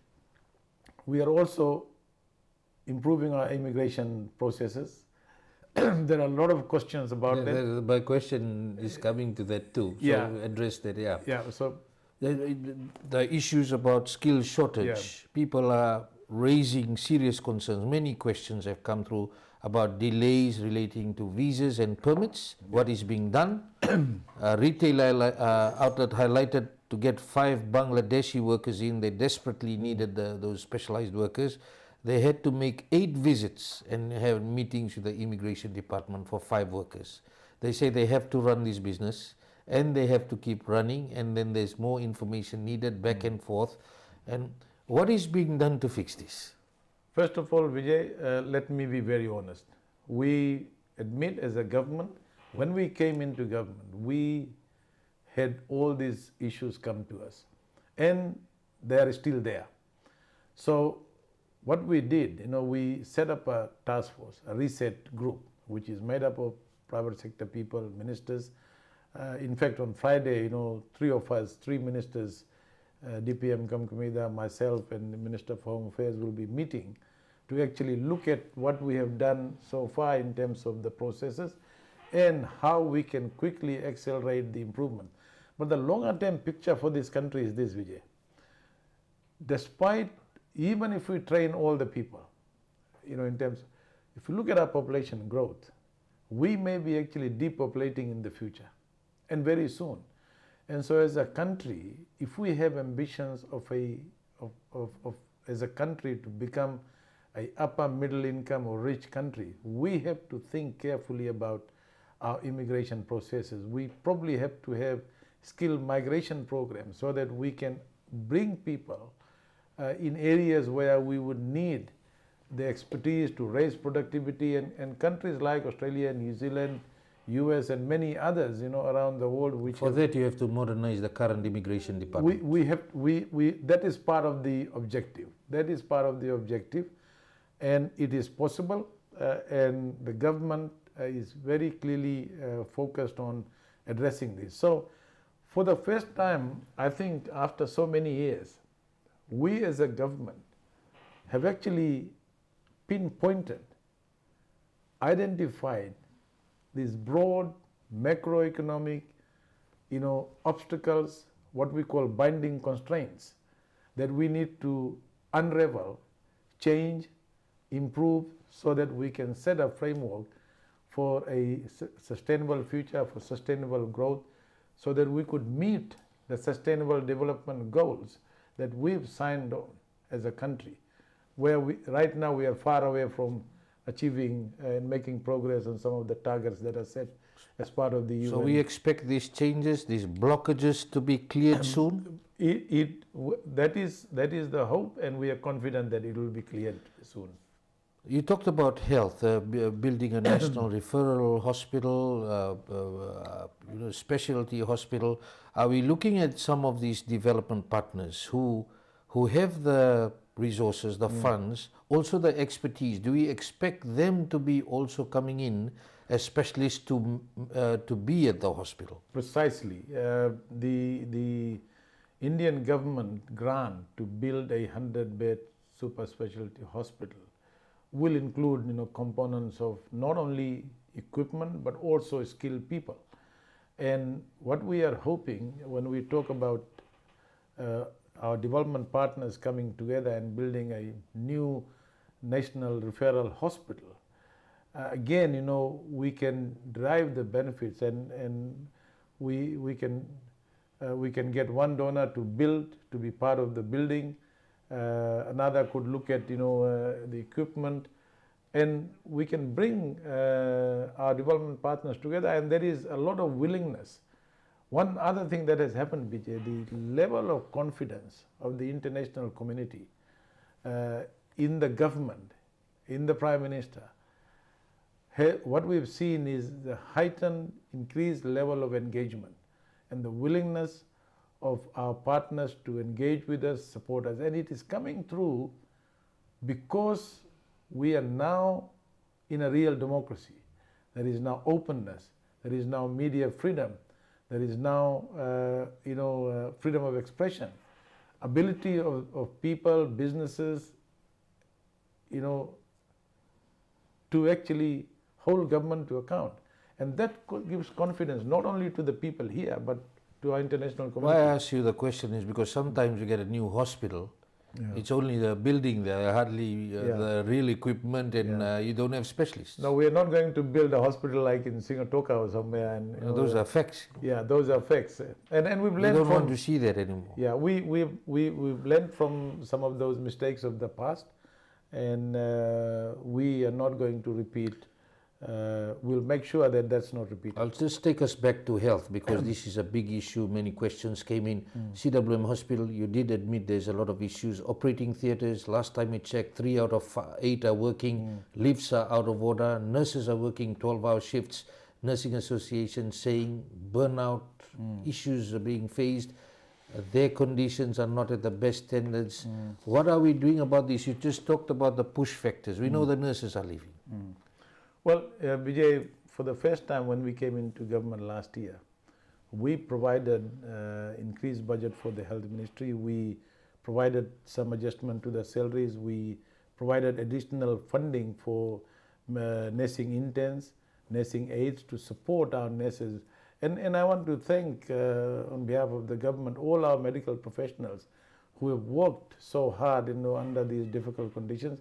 we are also improving our immigration processes. There are a lot of questions about that. My question is coming to that too. So Yeah. address that, yeah. Yeah, so The issues about skill shortage, people are raising serious concerns. Many questions have come through about delays relating to visas and permits, what is being done. Retail outlet highlighted to get 5 Bangladeshi workers in, they desperately needed those specialized workers. They had to make 8 visits and have meetings with the immigration department for 5 workers. They say they have to run this business and they have to keep running, and then there's more information needed back and forth. And what is being done to fix this? first of all, Vijay, let me be very honest. We admit as a government, when we came into government, we had all these issues come to us, and they are still there. So what we did, we set up a task force, a reset group, which is made up of private sector people, ministers. In fact, on Friday, 3 ministers, DPM Kamkamida, myself, and the Minister for Home Affairs will be meeting to actually look at what we have done so far in terms of the processes and how we can quickly accelerate the improvement. But the longer term picture for this country is this, Vijay. Despite, even if we train all the people, in terms, if you look at our population growth, we may be actually depopulating in the future, and very soon. And so as a country, if we have ambitions as a country to become a upper middle income or rich country, we have to think carefully about our immigration processes. We probably have to have skilled migration programs so that we can bring people in areas where we would need the expertise to raise productivity, and countries like Australia, New Zealand, US, and many others, around the world. Which For that, you have to modernize the current immigration department. That is part of the objective. That is part of the objective, and it is possible. And the government is very clearly focused on addressing this. So, for the first time, I think after so many years, we as a government have actually pinpointed, identified these broad macroeconomic, obstacles, what we call binding constraints, that we need to unravel, change, improve, so that we can set a framework for a sustainable future, for sustainable growth, so that we could meet the sustainable development goals that we've signed on as a country, where right now we are far away from achieving and making progress on some of the targets that are set as part of the UN. So we expect these changes, these blockages to be cleared soon? That is the hope, and we are confident that it will be cleared soon. You talked about health, building a national referral hospital, specialty hospital. Are we looking at some of these development partners who have the resources, the funds, also the expertise? Do we expect them to be also coming in as specialists to be at the hospital? Precisely. The Indian government grant to build a 100-bed super specialty hospital will include components of not only equipment but also skilled people. And what we are hoping when we talk about our development partners coming together and building a new national referral hospital, again, we can derive the benefits, and we can get one donor to build, to be part of the building. Another could look at the equipment, and we can bring our development partners together, and there is a lot of willingness. One other thing that has happened, Vijay, the level of confidence of the international community in the government, in the Prime Minister, what we've seen is the heightened, increased level of engagement and the willingness of our partners to engage with us, support us. And it is coming through because we are now in a real democracy. There is now openness, There is now media freedom. There is now, freedom of expression. Ability of people, businesses, to actually hold government to account. And that gives confidence not only to the people here, but to our international community. Why I ask you the question is because sometimes you get a new hospital, it's only the building there, hardly the real equipment, and you don't have specialists. No, we are not going to build a hospital like in Singatoka or somewhere. And those are facts. Yeah, those are facts. And we've learned You don't want to see that anymore. Yeah, we've learned from some of those mistakes of the past, and we are not going to repeat. We'll make sure that that's not repeated. I'll just take us back to health because this is a big issue. Many questions came in. CWM Hospital, you did admit there's a lot of issues. Operating theatres, last time we checked, 3 out of 8 are working. Lifts are out of order. Nurses are working 12-hour shifts. Nursing Association saying burnout issues are being faced. Their conditions are not at the best standards. What are we doing about this? You just talked about the push factors. We know the nurses are leaving. Well, Vijay, for the first time when we came into government last year, we provided increased budget for the health ministry. We provided some adjustment to the salaries. We provided additional funding for nursing interns, nursing aides to support our nurses. And I want to thank, on behalf of the government, all our medical professionals who have worked so hard under these difficult conditions.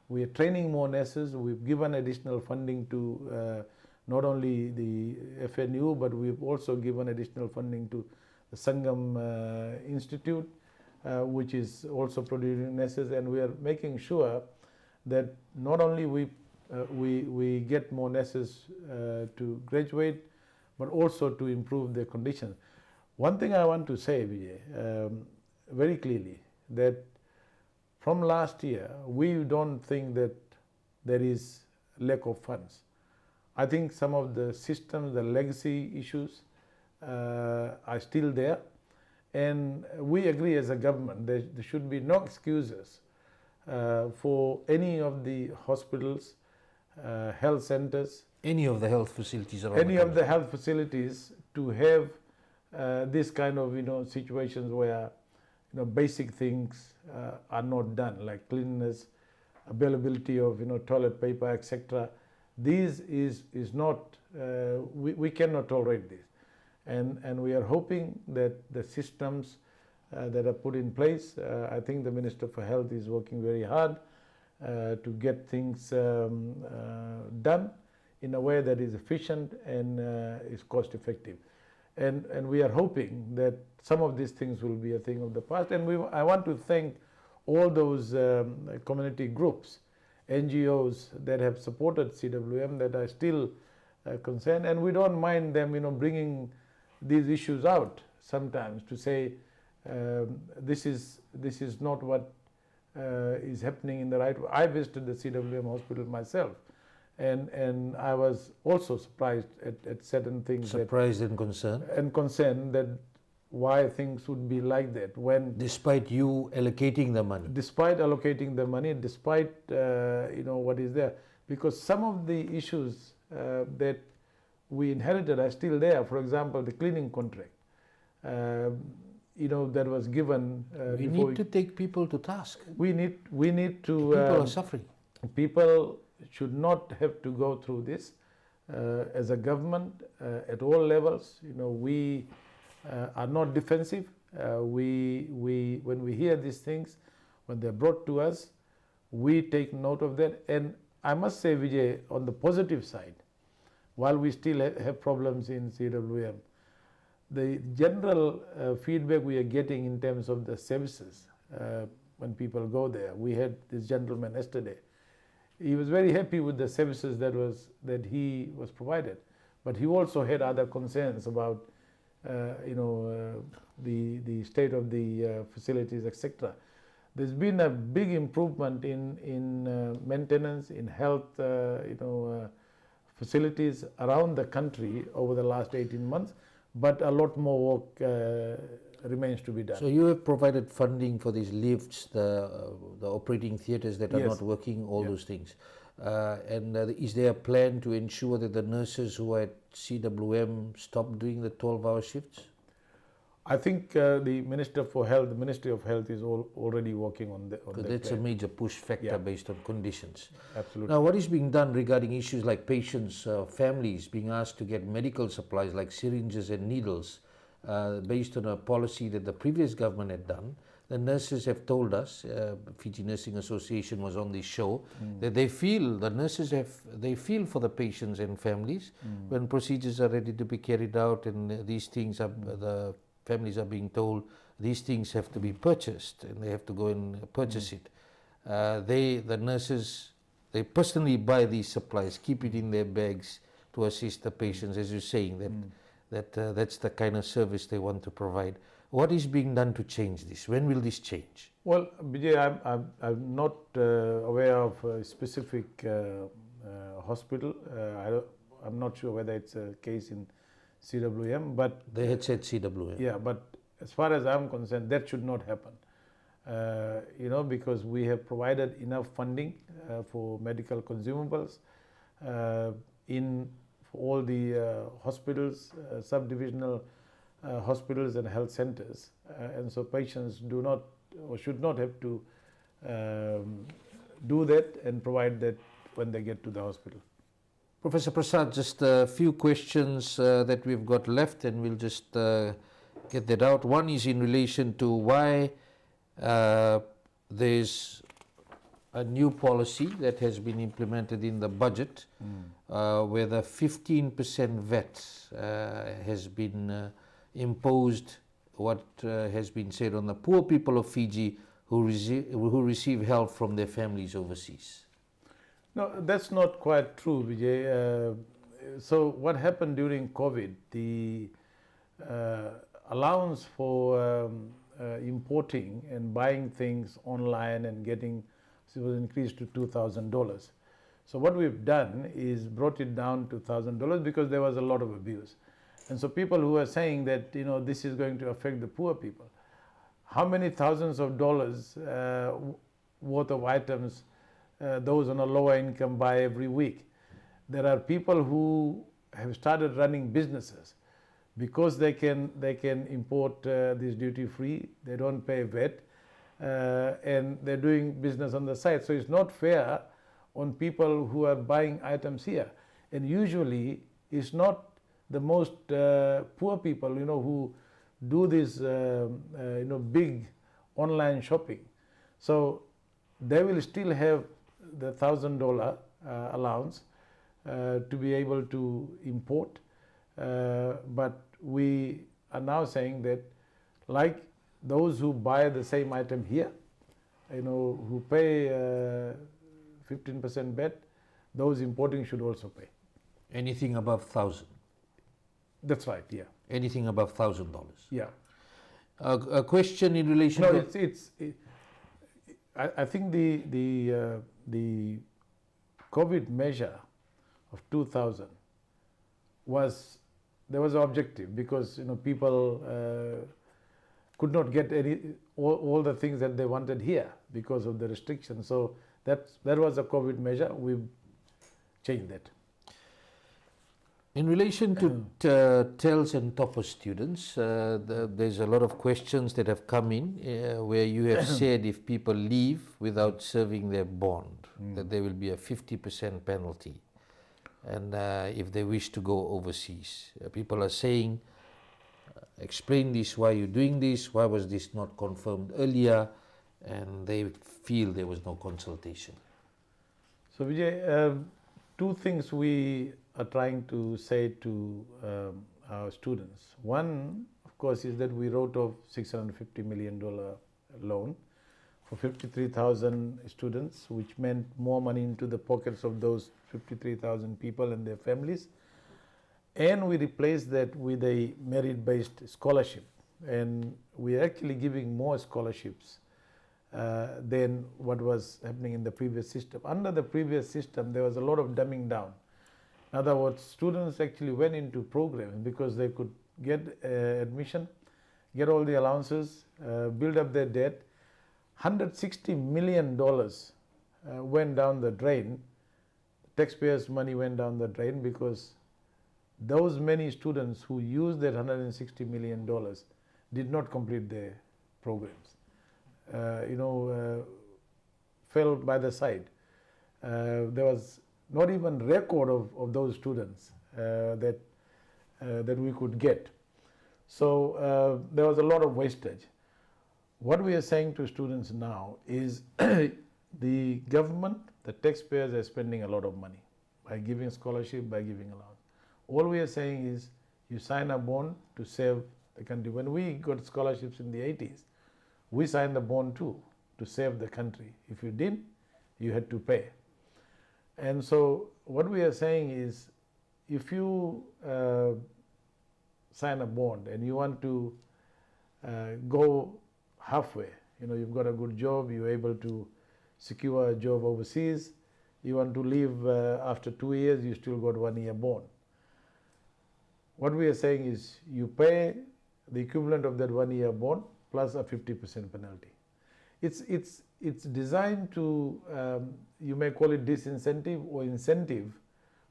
We are training more nurses. We've given additional funding to not only the FNU, but we've also given additional funding to the Sangam Institute, which is also producing nurses. And we are making sure that not only we get more nurses to graduate, but also to improve their conditions. One thing I want to say, Vijay, very clearly, that from last year, we don't think that there is lack of funds. I think some of the systems, the legacy issues are still there. And we agree as a government there should be no excuses for any of the hospitals, health centers, any of the health facilities around any of the health facilities to have this kind of situations where basic things are not done, like cleanliness, availability of toilet paper, etc. These is not we cannot tolerate this, and we are hoping that the systems that are put in place. I think the Minister for Health is working very hard to get things done in a way that is efficient and is cost effective. And we are hoping that some of these things will be a thing of the past. And I want to thank all those community groups, NGOs that have supported CWM that are still concerned. And we don't mind them, bringing these issues out sometimes to say this is not what is happening in the right way. I visited the CWM hospital myself. And I was also surprised at certain things. Surprised and concerned? And concerned that why things would be like that when... Despite you allocating the money? Despite allocating the money, despite, what is there. Because some of the issues that we inherited are still there. For example, the cleaning contract, that was given... we need to take people to task. We need to... People are suffering. People should not have to go through this as a government at all levels. We are not defensive. When we hear these things, when they're brought to us, we take note of that. And I must say, Vijay, on the positive side, while we still have problems in CWM, the general feedback we are getting in terms of the services when people go there. We had this gentleman yesterday. He was very happy with the services that he was provided, but he also had other concerns about the state of the facilities, etc. There's been a big improvement in maintenance, in health facilities around the country over the last 18 months, but a lot more work remains to be done. So you have provided funding for these lifts, the operating theatres that are not working, all those things. And is there a plan to ensure that the nurses who are at CWM stop doing the 12-hour shifts? I think the Ministry of Health is already working on that. That's a major push factor based on conditions. Absolutely. Now, what is being done regarding issues like patients, families being asked to get medical supplies like syringes and needles based on a policy that the previous government had done? The nurses have told us, Fiji Nursing Association was on this show, that they feel for the patients and families when procedures are ready to be carried out, and these things are the families are being told these things have to be purchased and they have to go and purchase it. The nurses, they personally buy these supplies, keep it in their bags to assist the patients, as you're saying, that's the kind of service they want to provide. What is being done to change this? When will this change? Well, Vijay, I'm not aware of a specific hospital. I'm not sure whether it's a case in CWM, but they had said CWM. Yeah, but as far as I'm concerned, that should not happen. Because we have provided enough funding for medical consumables for all the hospitals, subdivisional hospitals and health centers, and so patients do not or should not have to do that and provide that when they get to the hospital. Professor Prasad, just a few questions that we've got left, and we'll just get that out. One is in relation to why there's a new policy that has been implemented in the budget where the 15% VAT has been imposed, what has been said on the poor people of Fiji who receive help from their families overseas. No, that's not quite true, Vijay. So what happened during COVID, the allowance for importing and buying things online and getting, it was increased to $2,000. So what we've done is brought it down to $1,000 because there was a lot of abuse. And so people who are saying that, this is going to affect the poor people, how many thousands of dollars worth of items those on a lower income buy every week? There are people who have started running businesses because they can import this duty free, they don't pay VAT, and they're doing business on the side. So it's not fair on people who are buying items here. And usually it's not the most poor people, who do this, big online shopping. So they will still have the $1,000 allowance to be able to import, but we are now saying that, like those who buy the same item here, who pay 15% VAT, those importing should also pay. Anything above 1,000. That's right. Yeah. Anything above $1,000. Yeah. A question in relation to I think the COVID measure of 2,000 was an objective because people could not get all the things that they wanted here because of the restrictions. So that was a COVID measure. We changed that. In relation to TELS and topper students, there's a lot of questions that have come in where you have said if people leave without serving their bond, that there will be a 50% penalty. And if they wish to go overseas, people are saying, explain this, why you're doing this, why was this not confirmed earlier, and they feel there was no consultation. So Vijay, two things we are trying to say to our students. One, of course, is that we wrote off $650 million loan for 53,000 students, which meant more money into the pockets of those 53,000 people and their families. And we replaced that with a merit-based scholarship. And we're actually giving more scholarships than what was happening in the previous system. Under the previous system, there was a lot of dumbing down. In other words, students actually went into programs because they could get admission, get all the allowances, build up their debt. $160 million went down the drain taxpayers' money went down the drain because those many students who used that $160 million did not complete their programs. Fell by the side. There was not even record of those students that we could get. So there was a lot of wastage. What we are saying to students now is the government, the taxpayers are spending a lot of money by giving scholarship, by giving allowance. All we are saying is you sign a bond to save the country. When we got scholarships in the 80s, we signed the bond too to save the country. If you didn't, you had to pay. And so what we are saying is if you sign a bond and you want to go halfway, you've got a good job, you're able to secure a job overseas, you want to leave after 2 years, you still got 1 year bond. What we are saying is you pay the equivalent of that 1 year bond plus a 50% penalty. It's designed to, you may call it disincentive or incentive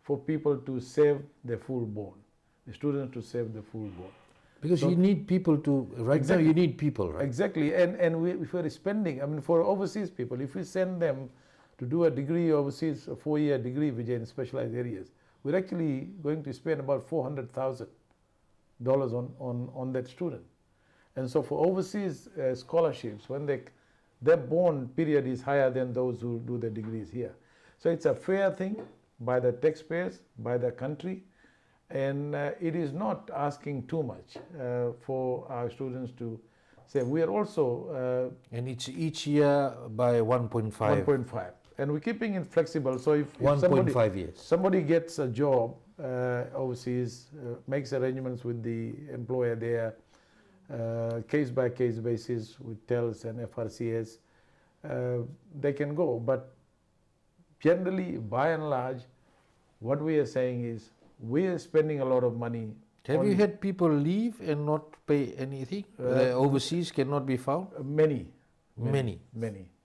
for people to save their full bond, the students to save the full bond. Because you need people to, now you need people, right? Exactly, and if we're spending, for overseas people, if we send them to do a degree overseas, a 4-year degree, Vijay, in specialized areas, we're actually going to spend about $400,000 on that student. And so for overseas scholarships, when their bond period is higher than those who do the degrees here. So it's a fair thing by the taxpayers, by the country, and it is not asking too much for our students to say. We are also... and it's each year by 1.5. 1.5. And we're keeping it flexible. So if 1.5 years. Somebody gets a job overseas, makes arrangements with the employer there, case by case basis with TELS and FRCS, they can go. But generally, by and large, what we are saying is we are spending a lot of money. Have you had people leave and not pay anything? Overseas cannot be found? Many.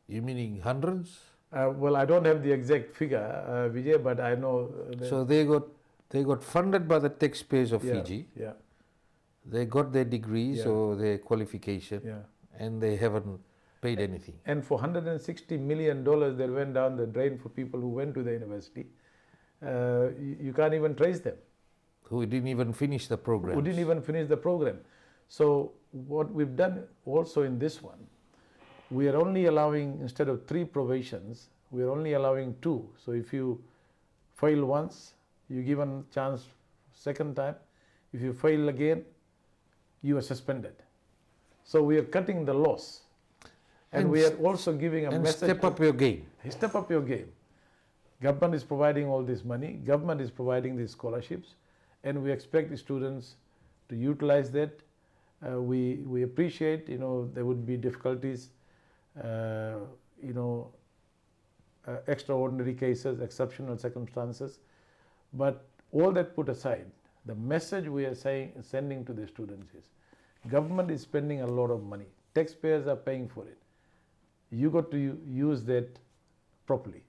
You meaning hundreds? Well, I don't have the exact figure, Vijay, but I know. So they got funded by the taxpayers of Fiji. Yeah. They got their degrees or their qualification, and they haven't paid anything. And for $160 million that went down the drain for people who went to the university, you can't even trace them. Who didn't even finish the program. Who didn't even finish the program. So what we've done also in this one, we are only allowing, instead of 3 probations, we are only allowing 2. So if you fail once, you're given a chance second time. If you fail again, you are suspended. So we are cutting the loss. And we are also giving a message. Step up your game. Step up your game. Government is providing all this money. Government is providing these scholarships. And we expect the students to utilize that. We appreciate, there would be difficulties, extraordinary cases, exceptional circumstances. But all that put aside, the message we are sending to the students is, government is spending a lot of money. Taxpayers are paying for it. You got to use that properly.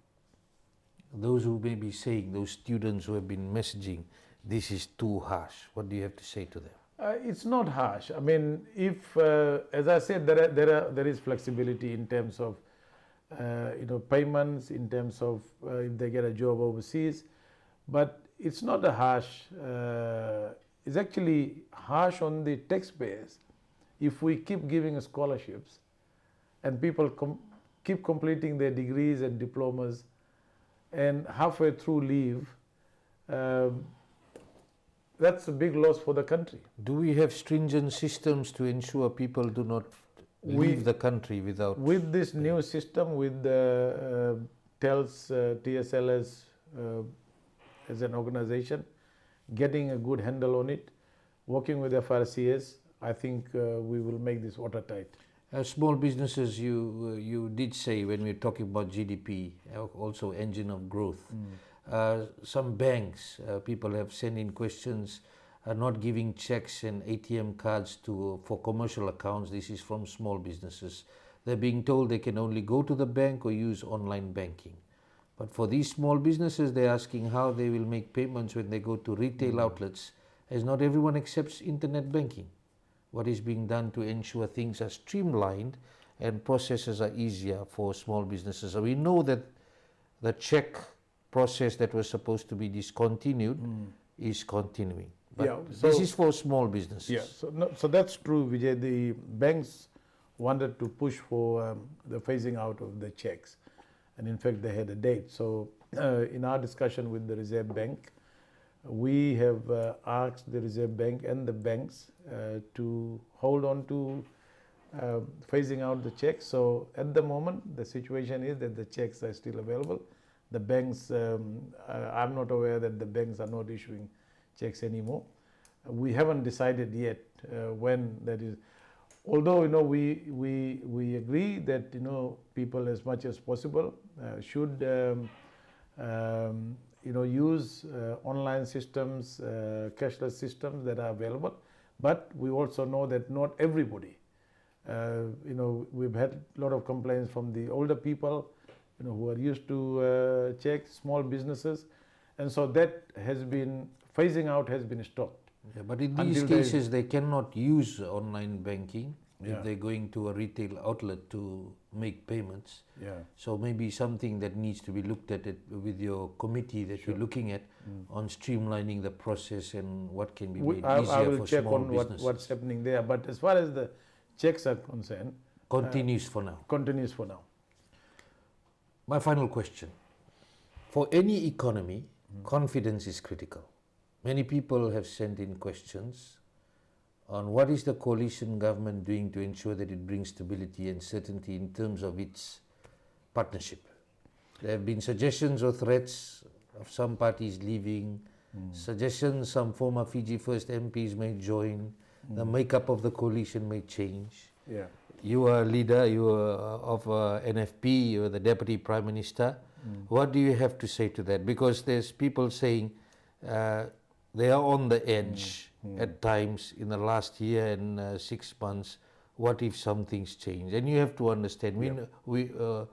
Those who may be saying, those students who have been messaging, this is too harsh. What do you have to say to them? It's not harsh. If, as I said, there is flexibility in terms of, payments, in terms of if they get a job overseas, but it's not a harsh. It's actually harsh on the taxpayers if we keep giving scholarships and people keep completing their degrees and diplomas and halfway through leave. That's a big loss for the country. Do we have stringent systems to ensure people do not leave the country without... With this new system, with the TELS, TSLS as an organization, getting a good handle on it, working with FRCS, I think we will make this watertight. Small businesses, you did say when we were talking about GDP, also engine of growth. Some banks, people have sent in questions, are not giving checks and ATM cards for commercial accounts. This is from small businesses. They're being told they can only go to the bank or use online banking. But for these small businesses, they're asking how they will make payments when they go to retail outlets, as not everyone accepts internet banking. What is being done to ensure things are streamlined and processes are easier for small businesses? So we know that the check process that was supposed to be discontinued is continuing. But this is for small businesses. Yeah, so that's true, Vijay. The banks wanted to push for the phasing out of the checks. And in fact, they had a date. So in our discussion with the Reserve Bank, we have asked the Reserve Bank and the banks to hold on to phasing out the checks. So at the moment, the situation is that the checks are still available. The banks, I'm not aware that the banks are not issuing checks anymore. We haven't decided yet when that is. Although we agree that people as much as possible should use online systems, cashless systems that are available. But we also know that not everybody. We've had a lot of complaints from the older people, who are used to checks, small businesses, and so that has been phasing out has been stopped. Yeah, but in these cases, they cannot use online banking if they're going to a retail outlet to make payments. Yeah. So maybe something that needs to be looked at with your committee that you're looking at on streamlining the process and what can be made easier for small businesses. I will check on what's happening there. But as far as the checks are concerned, continues for now. Continues for now. My final question. For any economy, confidence is critical. Many people have sent in questions on what is the coalition government doing to ensure that it brings stability and certainty in terms of its partnership. There have been suggestions or threats of some parties leaving, suggestions some former Fiji First MPs may join, the makeup of the coalition may change. Yeah. You are a leader, you are of NFP, you are the Deputy Prime Minister. What do you have to say to that? Because there's people saying they are on the edge at times in the last year and 6 months. What if some things change? And you have to understand, we are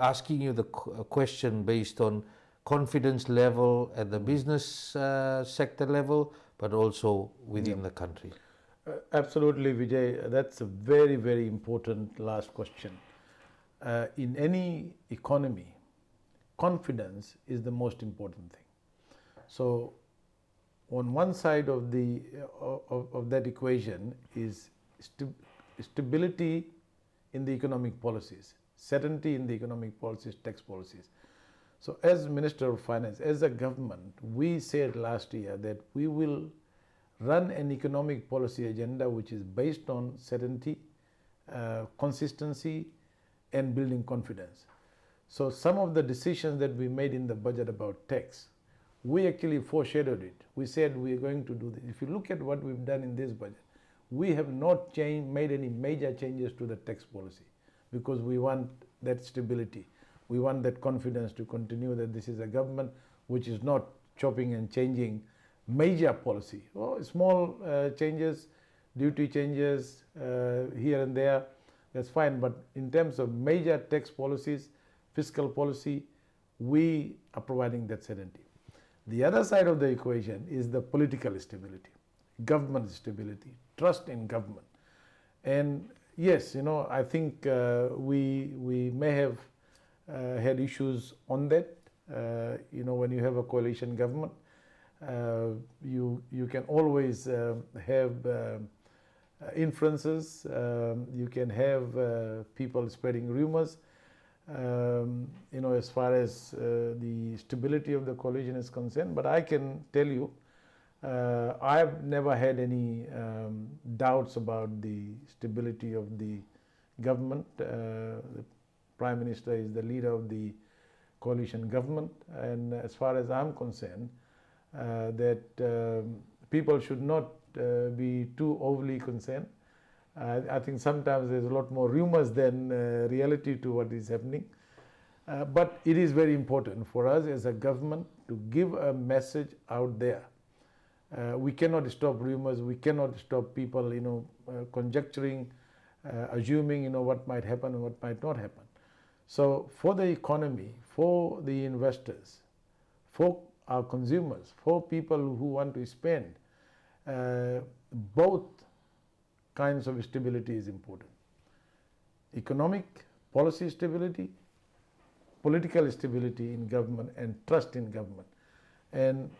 asking you the question based on confidence level at the business sector level, but also within the country. Absolutely, Vijay. That's a very, very important last question. In any economy, confidence is the most important thing. So, on one side of the of that equation is stability in the economic policies, certainty in the economic policies, tax policies. So, as Minister of Finance, as a government, we said last year that we will run an economic policy agenda which is based on certainty, consistency, and building confidence. So some of the decisions that we made in the budget about tax, we actually foreshadowed it. We said we are going to do this. If you look at what we've done in this budget, we have not made any major changes to the tax policy because we want that stability. We want that confidence to continue that this is a government which is not chopping and changing major policy. Small changes, duty changes here and there, that's fine. But in terms of major tax policies, fiscal policy, we are providing that certainty. The other side of the equation is the political stability, government stability, trust in government. And yes, I think we may have had issues on that. When you have a coalition government, you can always have inferences, you can have people spreading rumors. As far as the stability of the coalition is concerned, but I can tell you, I've never had any doubts about the stability of the government. The Prime Minister is the leader of the coalition government, and as far as I'm concerned, that people should not be too overly concerned. I think sometimes there's a lot more rumors than reality to what is happening. But it is very important for us as a government to give a message out there. We cannot stop rumors. We cannot stop people, conjecturing, assuming, what might happen and what might not happen. So for the economy, for the investors, for our consumers, for people who want to spend, both kinds of stability is important. Economic policy stability, political stability in government, and trust in government. And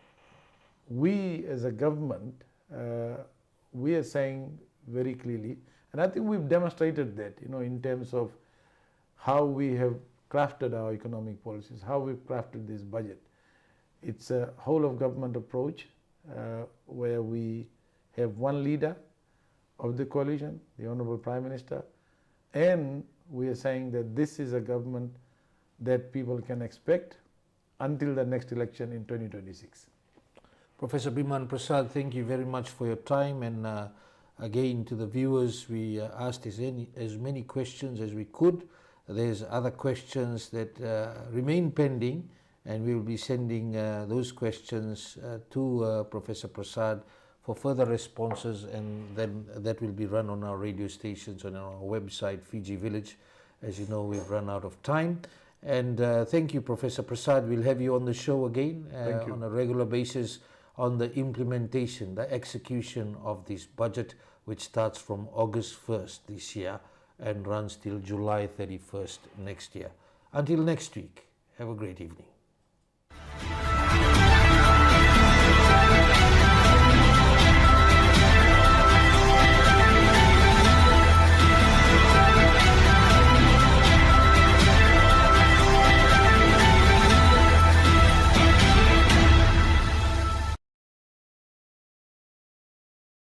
we as a government, we are saying very clearly, and I think we've demonstrated that, in terms of how we have crafted our economic policies, how we've crafted this budget. It's a whole of government approach where we have one leader of the coalition, the Honourable Prime Minister, and we are saying that this is a government that people can expect until the next election in 2026. Professor Biman, Prasad, thank you very much for your time, and again to the viewers, we asked as many questions as we could. There's other questions that remain pending, and we will be sending those questions to Professor Prasad for further responses, and then that will be run on our radio stations and on our website, Fiji Village. As you know, we've run out of time. And thank you, Professor Prasad. We'll have you on the show again on a regular basis on the implementation, the execution of this budget, which starts from August 1st this year and runs till July 31st next year. Until next week, have a great evening.